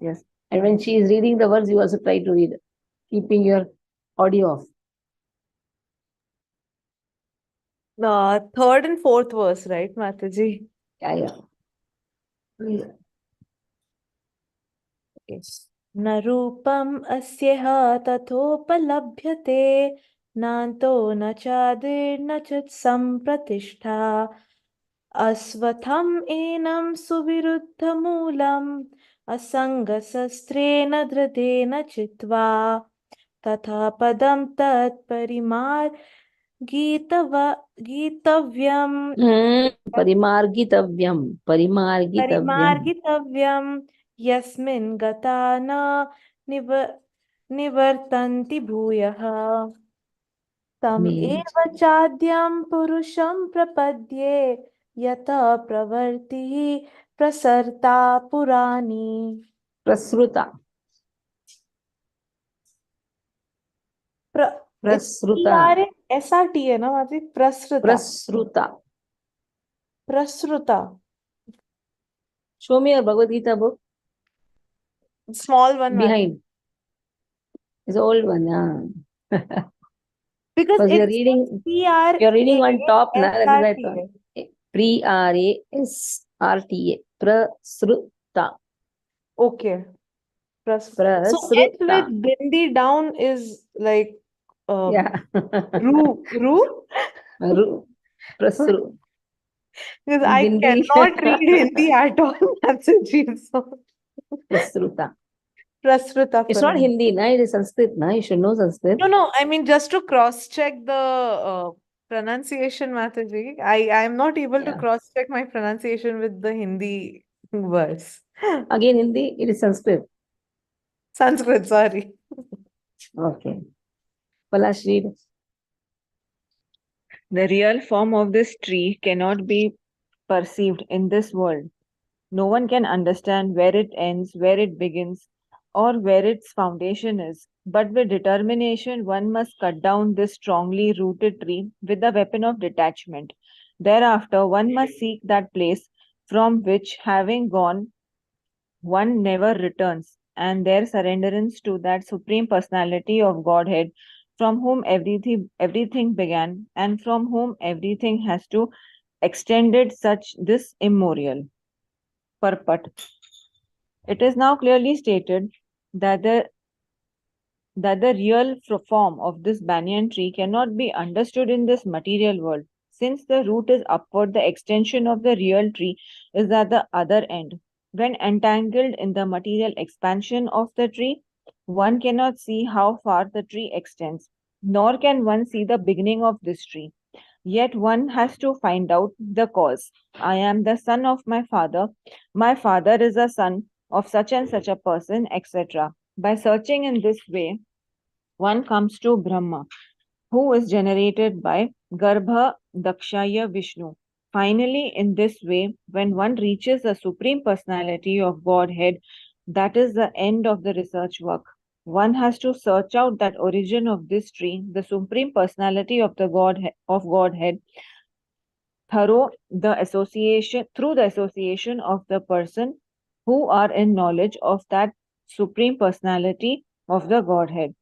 And when she is reading the verse, you also try to read it, keeping your audio off. Third and fourth verse, right, Mataji? Yeah. Yes. न रूपम् अस्यः तथोपलभ्यते नान्तो न चादिर्न च सम्प्रतिष्ठा अस्वथम् एनं सुविरुद्धमूलम् असङ्गशस्त्रेण धृतेन चित्वा तथा पदं तत्परिमार्गितव्यम् परिमार्गितव्यम् यस्मिन् गता न निवर्तन्ति भूयः तम् एव चाद्यं पुरुषं प्रपद्ये यतः प्रवृत्तिः प्रसृता पुराणी प्रसृता SRT है ना माती प्रसृता Show me your Bhagavad Gita book. Small one Behind. It's an old one. Because you're it's reading on top. Prasrta. Prasruta. Okay. So S with Bindi down is like Ru. Prasru. Because I cannot read Hindi at all. That's a Prasruta. Prasruta. It's not Hindi, na? It is Sanskrit, na? You should know Sanskrit. No. I mean, just to cross-check the pronunciation, Mataji. I am not able to cross-check my pronunciation with the Hindi verse. Again, Hindi, it is Sanskrit. Sanskrit, sorry. Okay. Palash, read. The real form of this tree cannot be perceived in this world. No one can understand where it ends, where it begins, or where its foundation is. But with determination, one must cut down this strongly rooted tree with the weapon of detachment. Thereafter, one must seek that place from which, having gone, one never returns, and their surrenderance to that Supreme Personality of Godhead, from whom everything began, and from whom everything has to extended such this immemorial. Purport. It is now clearly stated that the real form of this banyan tree cannot be understood in this material world. Since the root is upward, the extension of the real tree is at the other end. When entangled in the material expansion of the tree, one cannot see how far the tree extends, nor can one see the beginning of this tree. Yet one has to find out the cause. I am the son of my father. My father is a son of such and such a person, etc. By searching in this way, one comes to Brahma, who is generated by Garbha Dakshaya Vishnu. Finally, in this way, when one reaches the Supreme Personality of Godhead, that is the end of the research work. One has to search out that origin of this tree, the Supreme Personality of the Godhead, through the association of the person who are in knowledge of that Supreme Personality of the Godhead.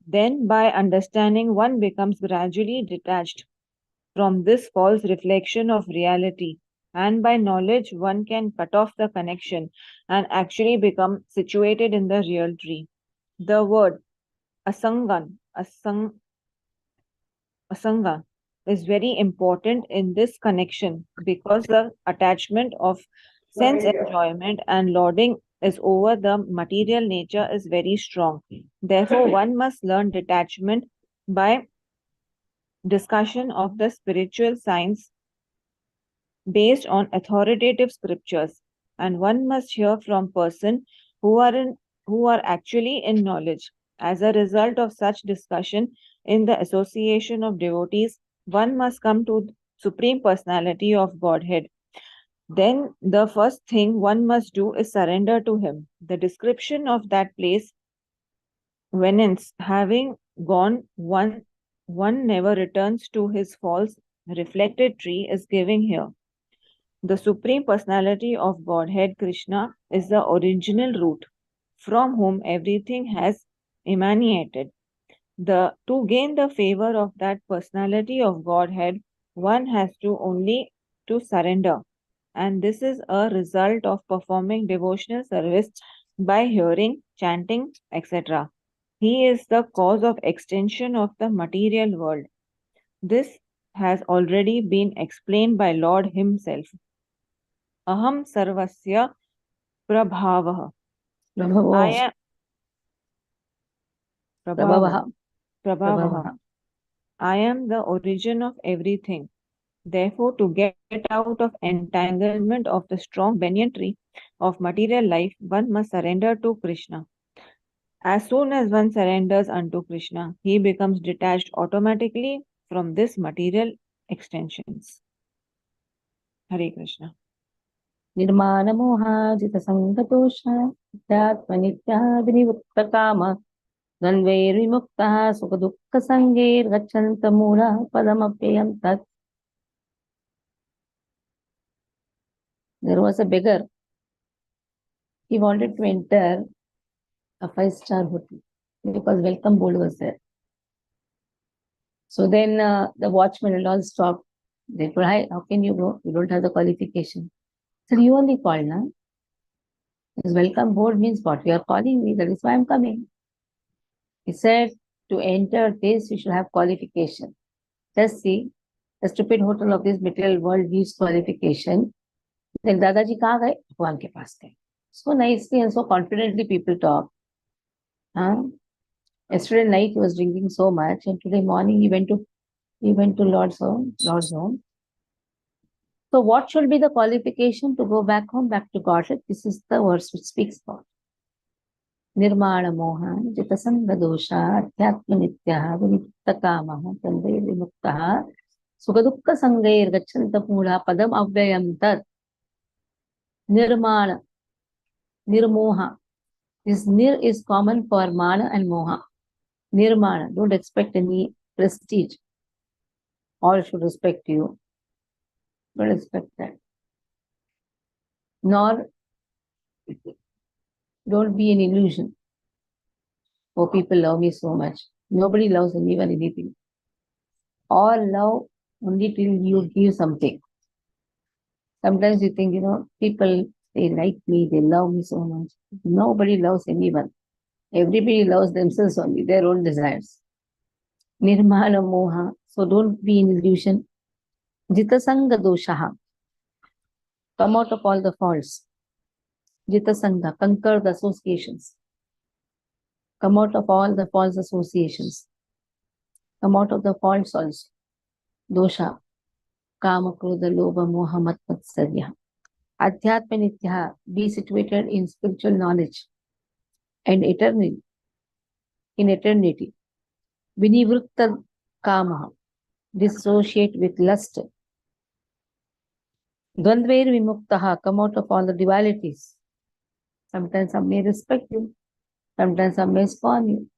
Then, by understanding, one becomes gradually detached from this false reflection of reality, and by knowledge, one can cut off the connection and actually become situated in the real tree. The word asanga is very important in this connection because the attachment of sense enjoyment and lauding is over the material nature is very strong. Therefore, one must learn detachment by discussion of the spiritual science based on authoritative scriptures, and one must hear from persons who are actually in knowledge. As a result of such discussion in the association of devotees, one must come to Supreme Personality of Godhead. Then the first thing one must do is surrender to Him. The description of that place, whence having gone one never returns to his false reflected tree, is given here. The Supreme Personality of Godhead, Krishna, is the original root from whom everything has emanated. To gain the favor of that personality of Godhead, one has to only to surrender. And this is a result of performing devotional service by hearing, chanting, etc. He is the cause of extension of the material world. This has already been explained by Lord Himself. Aham sarvasya prabhavah. Prabhavo. I am Prabhavaha. Prabhavah. Prabhavaha. I am the origin of everything. Therefore, to get out of entanglement of the strong banyan tree of material life, one must surrender to Krishna. As soon as one surrenders unto Krishna, he becomes detached automatically from this material extensions. Hare Krishna. Nirmana moha jita sangatosha tatma nitya vinivukta kama Danvair vimukta sukha dukkha sangair gacchanta mula padamapyam tat. There was a beggar. He wanted to enter a 5-star hotel because welcome board was there. So then the watchman and all stopped. They told, "Hi, how can you go? You don't have the qualification." So you only called, na? This welcome board means what? You are calling me, that is why I'm coming. He said, to enter this, you should have qualification. Just see, the stupid hotel of this material world gives qualification. Then Dadaji kahan gaye? Bhagwan ke paas gaye. So nicely and so confidently people talk. Huh? Yesterday night he was drinking so much, and today morning he went to Lord's home. So what should be the qualification to go back home, back to Godhead? This is the verse which speaks about. Nirmana moha, jitasanga dosha, adhyatma nityaha, vinipta kamaha, tanve vimuktaha, sukadukka sangair gacchanta pula padam avyayam tat. Nirmana, nirmoha. This nir is common for mana and moha. Nirmana, don't expect any prestige. All should respect you. Don't expect that. Nor don't be an illusion. Oh, people love me so much. Nobody loves anyone anything. All love only till you give something. Sometimes you think, people, they like me, they love me so much. Nobody loves anyone. Everybody loves themselves only, their own desires. Nirmala moha. So don't be in illusion. Jitasanga doshaha. Come out of all the faults. Jitasanga. Conquer the associations. Come out of all the false associations. Come out of the faults also. Dosha. Kama, Krodha, Lobha, Moha, Mat, Matsarya. Adhyatma Nitya, be situated in spiritual knowledge and eternity, in eternity. Vinivritta Kama, dissociate with lust. Dvandvair Vimuktaha, come out of all the dualities. Sometimes some may respect you, sometimes some may scorn you.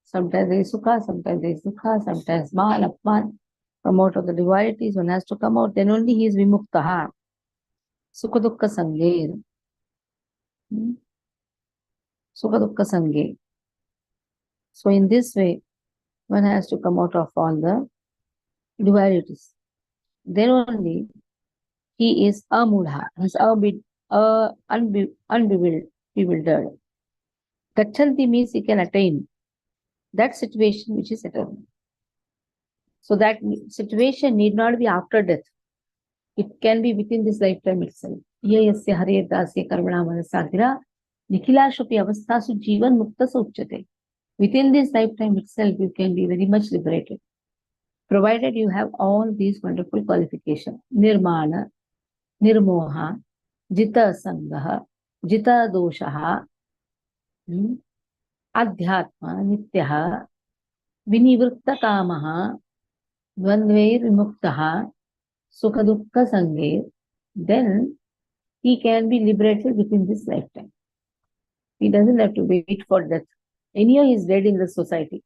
Sometimes there is sukha, sometimes there is dukha, sometimes man, apman. Come out of the dualities, one has to come out, then only he is vimuktaha. Sukha dukkha sange. Sukha dukkha sange. So in this way, one has to come out of all the dualities. Then only he is amudha, he is unbewildered. Gachanti means he can attain that situation which is eternal. So that situation need not be after death. It can be within this lifetime itself. Ye yasya hare dasya karmana manasatira nikhilashapi avasthasu jivan mukta uchyate. Within this lifetime itself, you can be very much liberated, provided you have all these wonderful qualifications. Nirmana, nirmoha, jita sangaha, jita doshaha, adhyatma, nityaha, vinivritta kamaha, dvandvair vimuktaha, sukha dukkha sange, then he can be liberated within this lifetime. He doesn't have to wait for death. Anyhow, he is dead in the society.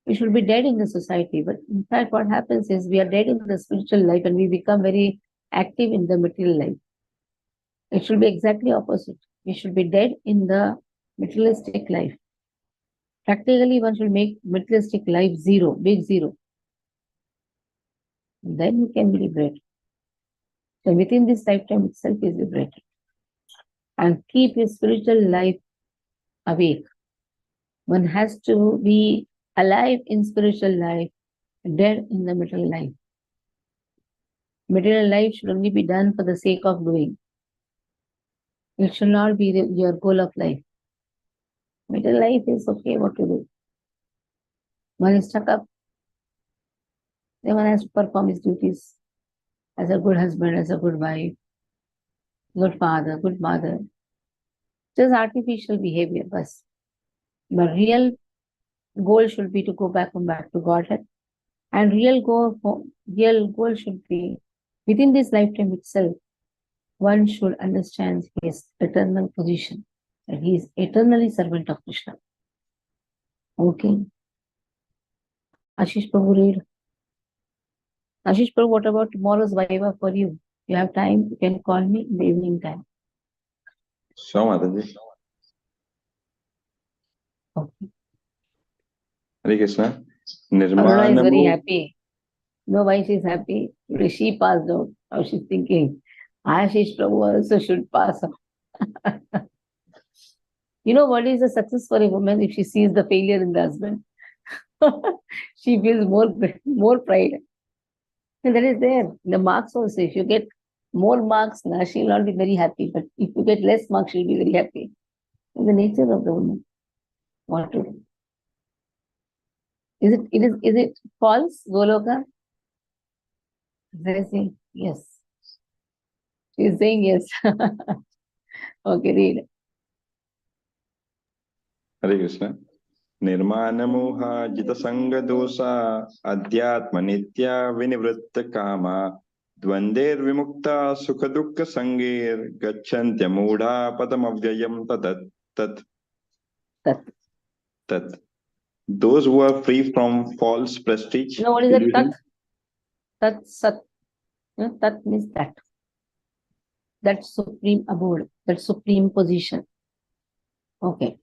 We should be dead in the society, but in fact, what happens is we are dead in the spiritual life and we become very active in the material life. It should be exactly opposite. We should be dead in the materialistic life. Practically, one should make materialistic life zero, big zero. Then he can be liberated. So within this lifetime itself is liberated. And keep his spiritual life awake. One has to be alive in spiritual life, dead in the material life. Material life should only be done for the sake of doing. It should not be your goal of life. Material life is okay, what to do. One is stuck up, then one has to perform his duties as a good husband, as a good wife, good father, good mother. Just artificial behavior, bas. But real goal should be to go back to Godhead. And real goal should be within this lifetime itself. One should understand his eternal position, that he is eternally servant of Krishna. Okay. Ashish Prabhu, read. Ashish Prabhu, what about tomorrow's Vaiva for you? You have time, you can call me in the evening time. Sure, Mataji. Okay. Hare Krishna. Aruna is very Nirmanamu. happy. You know why she's happy? Today she passed out. Now she's thinking, Ashish Prabhu also should pass out. You know what is the success for a woman if she sees the failure in the husband? She feels more pride. And that is there. The marks also, if you get more marks, now she'll not be very happy. But if you get less marks, she'll be very happy. In the nature of the woman. What to do? Is it false, Goloka? They say yes. She is saying yes. Okay, read. Hare Krishna. Nirmanamuha jita sanga dosa adhyatma nitya vinivritta kama dvander vimukta sukha dukkha sangir gacchantya mudha padamavyayam tat. Those who are free from false prestige. You know what is that illusion. Tat sat. You know, tat means that. That supreme abode, that supreme position. Okay.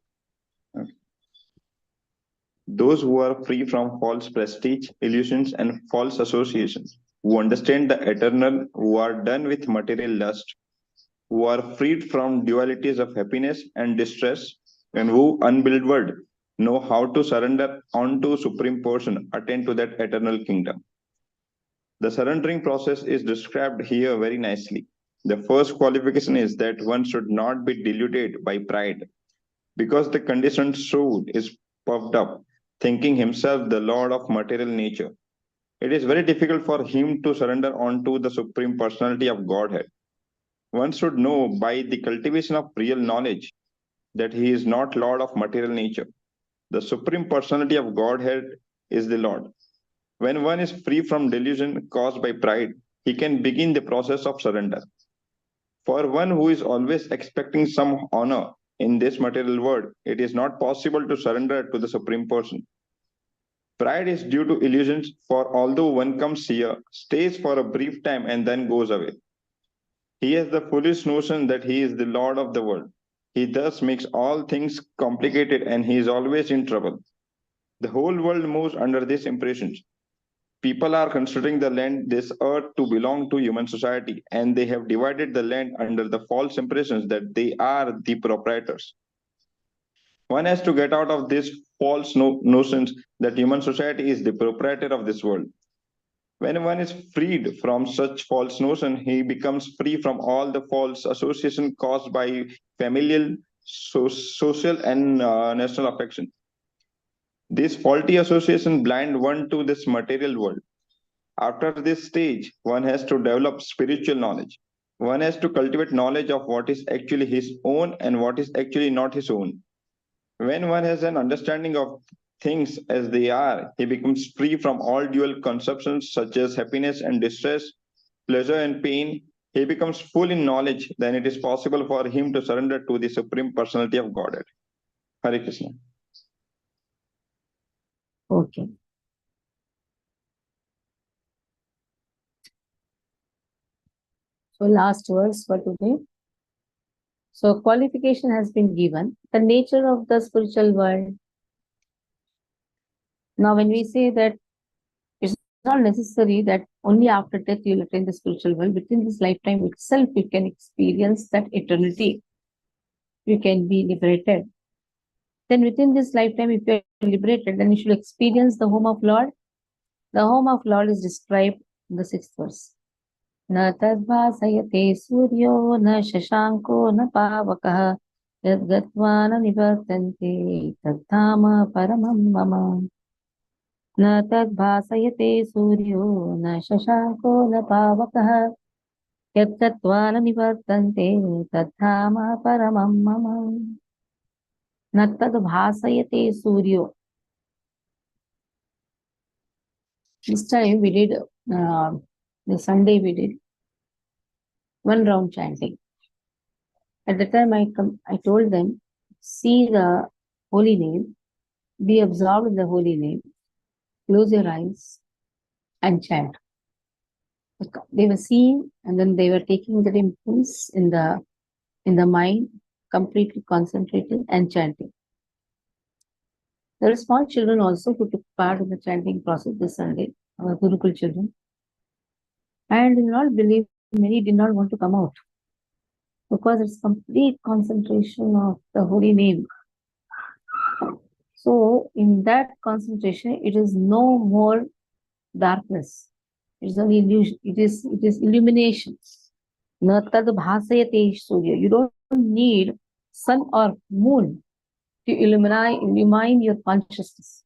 Those who are free from false prestige, illusions, and false associations, who understand the eternal, who are done with material lust, who are freed from dualities of happiness and distress, and who, unbelievered, know how to surrender onto supreme portion, attain to that eternal kingdom. The surrendering process is described here very nicely. The first qualification is that one should not be deluded by pride, because the conditioned soul is puffed up, thinking himself the lord of material nature. It is very difficult for him to surrender onto the supreme personality of Godhead. One should know by the cultivation of real knowledge that he is not Lord of material nature. The Supreme Personality of Godhead is the Lord. When one is free from delusion caused by pride, he can begin the process of surrender. For one who is always expecting some honor in this material world, it is not possible to surrender to the Supreme Person. Pride is due to illusions, for although one comes here, stays for a brief time, and then goes away. He has the foolish notion that he is the Lord of the world. He thus makes all things complicated and he is always in trouble. The whole world moves under these impressions. People are considering the land, this earth, to belong to human society, and they have divided the land under the false impressions that they are the proprietors. One has to get out of these false notions that human society is the proprietor of this world. When one is freed from such false notion, he becomes free from all the false association caused by familial, social, and national affection. This faulty association blind one to this material world. After this stage, one has to develop spiritual knowledge. One has to cultivate knowledge of what is actually his own and what is actually not his own. When one has an understanding of things as they are, he becomes free from all dual conceptions such as happiness and distress, pleasure and pain. He becomes full in knowledge, then it is possible for him to surrender to the Supreme Personality of Godhead. Hare Krishna. Okay. So last verse for today. So qualification has been given. The nature of the spiritual world. Now when we say that it's not necessary that only after death you will attain the spiritual world, within this lifetime itself you can experience that eternity. You can be liberated. Then within this lifetime, if you are liberated, then you should experience the home of Lord. The home of Lord is described in the 6th verse. Na tadbhasayate suryo na shashanko na pavakah yadgatva na nivartante tadhama paramam mama. Na tadbhasayate suryo na shashanko na pavakah yadgatva na nivartante tadhama paramam mama. Na tadbhasayate suryo. This time we did, the Sunday we did 1 round chanting. At the time I told them, see the holy name, be absorbed in the holy name, close your eyes and chant. They were seeing and then they were taking the impulse in the mind, completely concentrating and chanting. There are small children also who took part in the chanting process this Sunday, our Gurukul children. And you will not believe, many did not want to come out because it's complete concentration of the holy name. So in that concentration, it is no more darkness. It is only illusion. It is illumination. Na tad bhasayate surya. You don't need sun or moon to illumine your consciousness.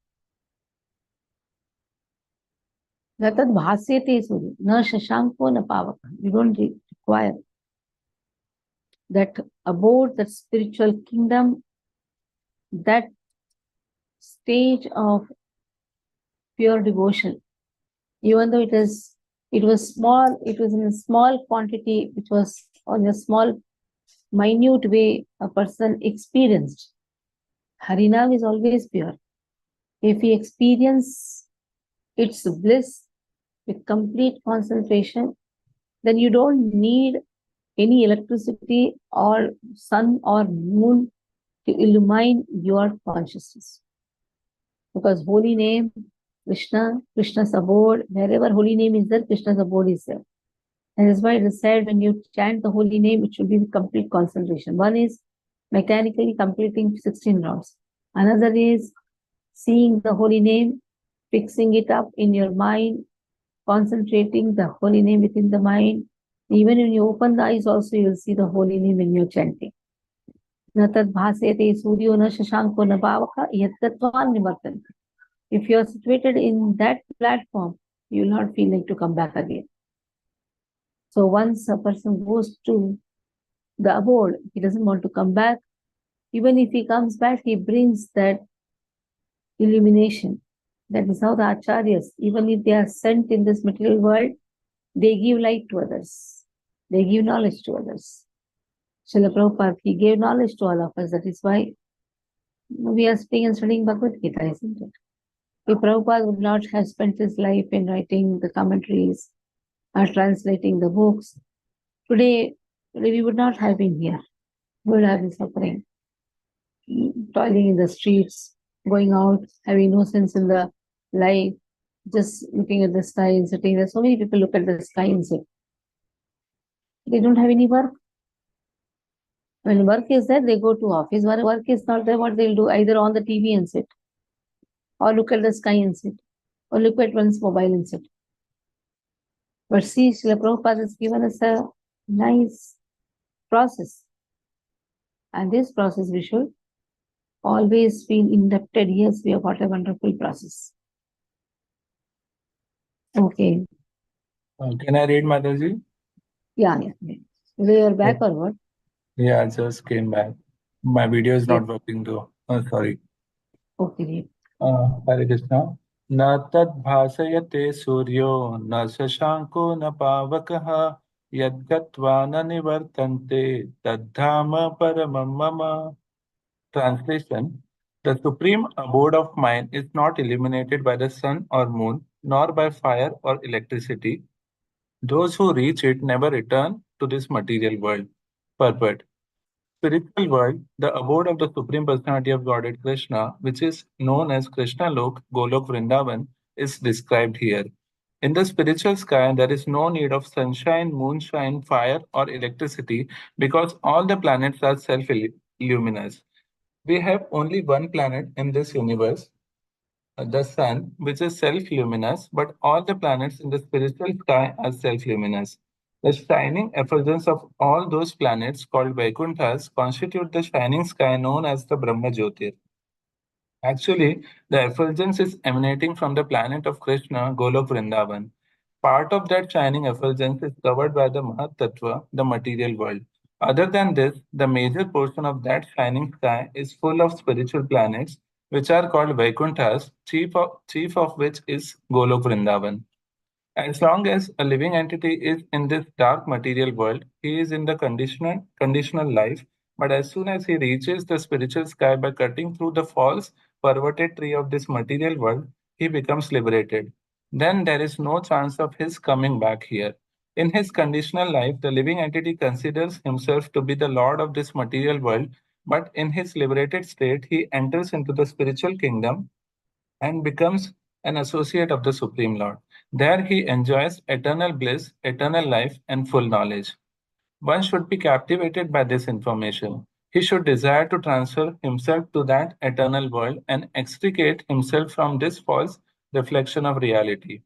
Na tad bhasayate surya. Na shashanko na pavaka. You don't require that abode, that spiritual kingdom, that stage of pure devotion. Even though it was small, it was in a small quantity, which was on a small, minute way a person experienced. Harinam is always pure. If we experience its bliss with complete concentration, then you don't need any electricity or sun or moon to illumine your consciousness. Because holy name, Krishna's abode, wherever holy name is there, Krishna's abode is there. And that's why it is said when you chant the holy name, it should be with complete concentration. One is mechanically completing 16 rounds. Another is seeing the holy name, fixing it up in your mind, concentrating the holy name within the mind. Even when you open the eyes also, you will see the holy name when you're chanting. Na tad bhasete suryo na shashanko na pavaka yattatvan nivartante. If you are situated in that platform, you will not feel like to come back again. So once a person goes to the abode. He doesn't want to come back. Even if he comes back, he brings that illumination. That is how the acharyas, even if they are sent in this material world, they give light to others. They give knowledge to others. Srila Prabhupada, he gave knowledge to all of us. That is why we are speaking and studying Bhagavad Gita, isn't it? If Prabhupada would not have spent his life in writing the commentaries or translating the books, today we would not have been here. We would have been suffering, toiling in the streets, going out, having no sense in the life, just looking at the sky and sitting there. So many people look at the sky and sit. They don't have any work. When work is there, they go to office. When work is not there, what they'll do? Either on the TV and sit, or look at the sky and sit, or look at one's mobile and sit. But see, Srila Prabhupada has given us a nice process. And this process we should always feel indebted. Yes, we have got a wonderful process. Okay. Can I read, Mataji? Yeah. Whether you're back or what? Yeah, I just came back. My video is not working though. Oh, sorry. Okay. Hare Krishna. न तद्भासयते सूर्यो न शशांको न पावकः यद्गत्वा न निवर्तन्ते तद्धाम परमं मम. Translation: The supreme abode of mind is not illuminated by the sun or moon, nor by fire or electricity. Those who reach it never return to this material world. Purport: Spiritual world, the abode of the Supreme Personality of Godhead Krishna, which is known as Krishna Lok, Golok Vrindavan, is described here. In the spiritual sky, there is no need of sunshine, moonshine, fire, or electricity because all the planets are self-luminous. We have only one planet in this universe, the sun, which is self-luminous, but all the planets in the spiritual sky are self-luminous. The shining effulgence of all those planets called Vaikunthas constitute the shining sky known as the Brahma Jyotir. Actually, the effulgence is emanating from the planet of Krishna, Golok Vrindavan. Part of that shining effulgence is covered by the Mahat Tattva, the material world. Other than this, the major portion of that shining sky is full of spiritual planets, which are called Vaikunthas, chief of which is Golok Vrindavan. As long as a living entity is in this dark material world, he is in the conditional life. But as soon as he reaches the spiritual sky by cutting through the false, perverted tree of this material world, he becomes liberated. Then there is no chance of his coming back here. In his conditional life, the living entity considers himself to be the lord of this material world, but in his liberated state, he enters into the spiritual kingdom and becomes an associate of the Supreme Lord. There he enjoys eternal bliss, eternal life, and full knowledge. One should be captivated by this information. He should desire to transfer himself to that eternal world and extricate himself from this false reflection of reality.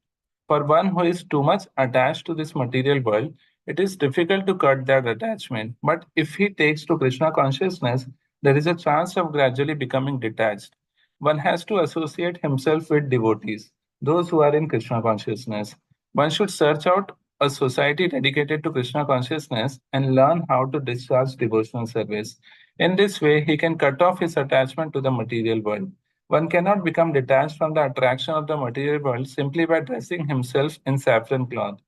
For one who is too much attached to this material world, it is difficult to cut that attachment. But if he takes to Krishna consciousness, there is a chance of gradually becoming detached. One has to associate himself with devotees, those who are in Krishna consciousness. One should search out a society dedicated to Krishna consciousness and learn how to discharge devotional service. In this way, he can cut off his attachment to the material world. One cannot become detached from the attraction of the material world simply by dressing himself in saffron cloth.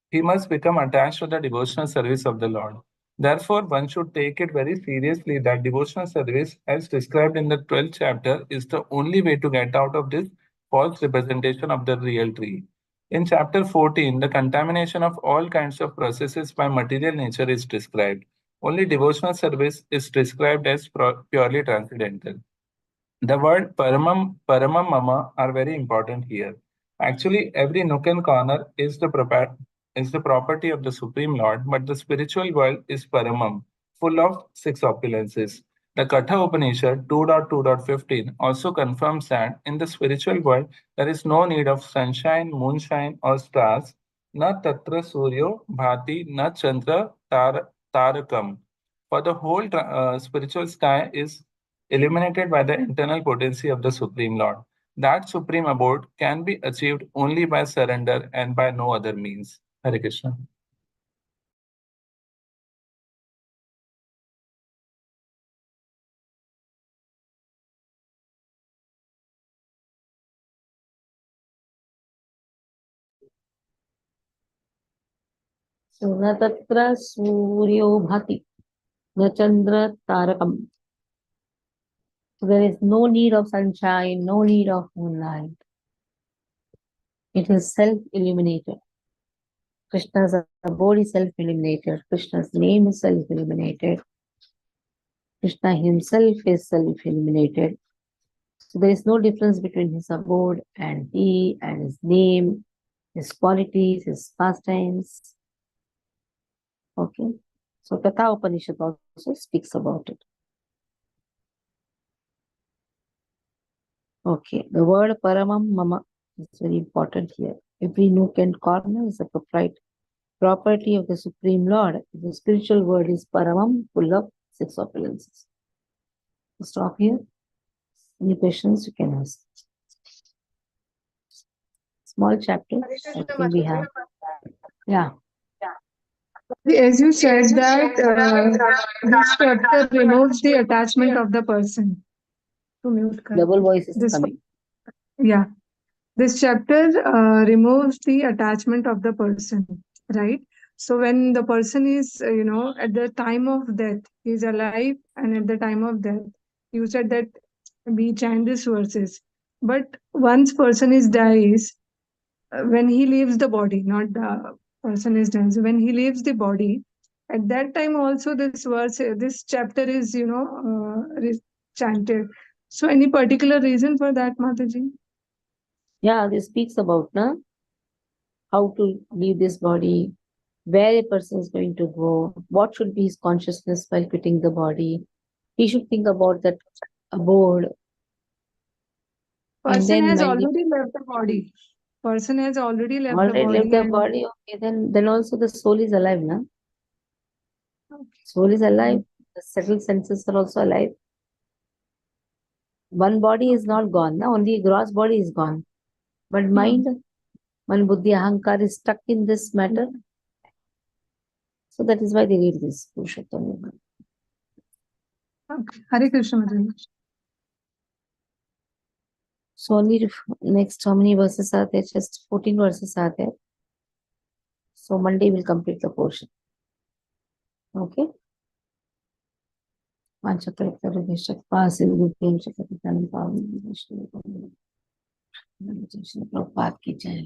He must become attached to the devotional service of the Lord. Therefore, one should take it very seriously that devotional service, as described in the 12th chapter, is the only way to get out of this false representation of the real tree. In chapter 14, the contamination of all kinds of processes by material nature is described. Only devotional service is described as purely transcendental. The word paramam mama are very important here. Actually, every nook and corner is the property of the Supreme Lord, but the spiritual world is paramam, full of six opulences. The Katha Upanishad 2.2.15 also confirms that in the spiritual world there is no need of sunshine, moonshine, or stars. Na tatra suryo bhati na chandra tarakam. For the whole spiritual sky is illuminated by the internal potency of the Supreme Lord. That supreme abode can be achieved only by surrender and by no other means. Hare Krishna. So na tatra suryo bhati, na chandra tarakam. So there is no need of sunshine, no need of moonlight. It is self-illuminated. Krishna's abode is self-illuminated. Krishna's name is self-illuminated. Krishna himself is self-illuminated. So there is no difference between his abode and he and his name, his qualities, his pastimes. Okay. So Katha Upanishad also speaks about it. Okay. The word Paramam Mama is very important here. Every nook and corner is a property of the Supreme Lord. The spiritual word is Paramam, full of six opulences. Stop here. Any questions you can ask. Small chapter. I think we have. Yeah. As you said that this chapter removes the attachment of the person. To mute kar. Double voice is This coming. Yeah. This chapter removes the attachment of the person, right? So when the person is, at the time of death, he is alive, and at the time of death, you said that we chant these verses. But once person is dies, when he leaves the body, not the person is dies, when he leaves the body, at that time also this verse, this chapter is, chanted. So any particular reason for that, Mataji? Yeah, this speaks about how to leave this body, where a person is going to go, what should be his consciousness while quitting the body. He should think about that abode. And Person then has when already left the body. Person has already left the already body. left the and- body, okay, then also the soul is alive, na? Soul is alive. The settled senses are also alive. One body is not gone, na? Only gross body is gone. But mind, man, buddhi, ahankar is stuck in this matter. So that is why they read this Purushottam Yoga. Okay. Hare Krishna, Mataji. So only next how many verses are there? Just 14 verses are there. So Monday we'll complete the portion. Okay. Prabhupada ki jai.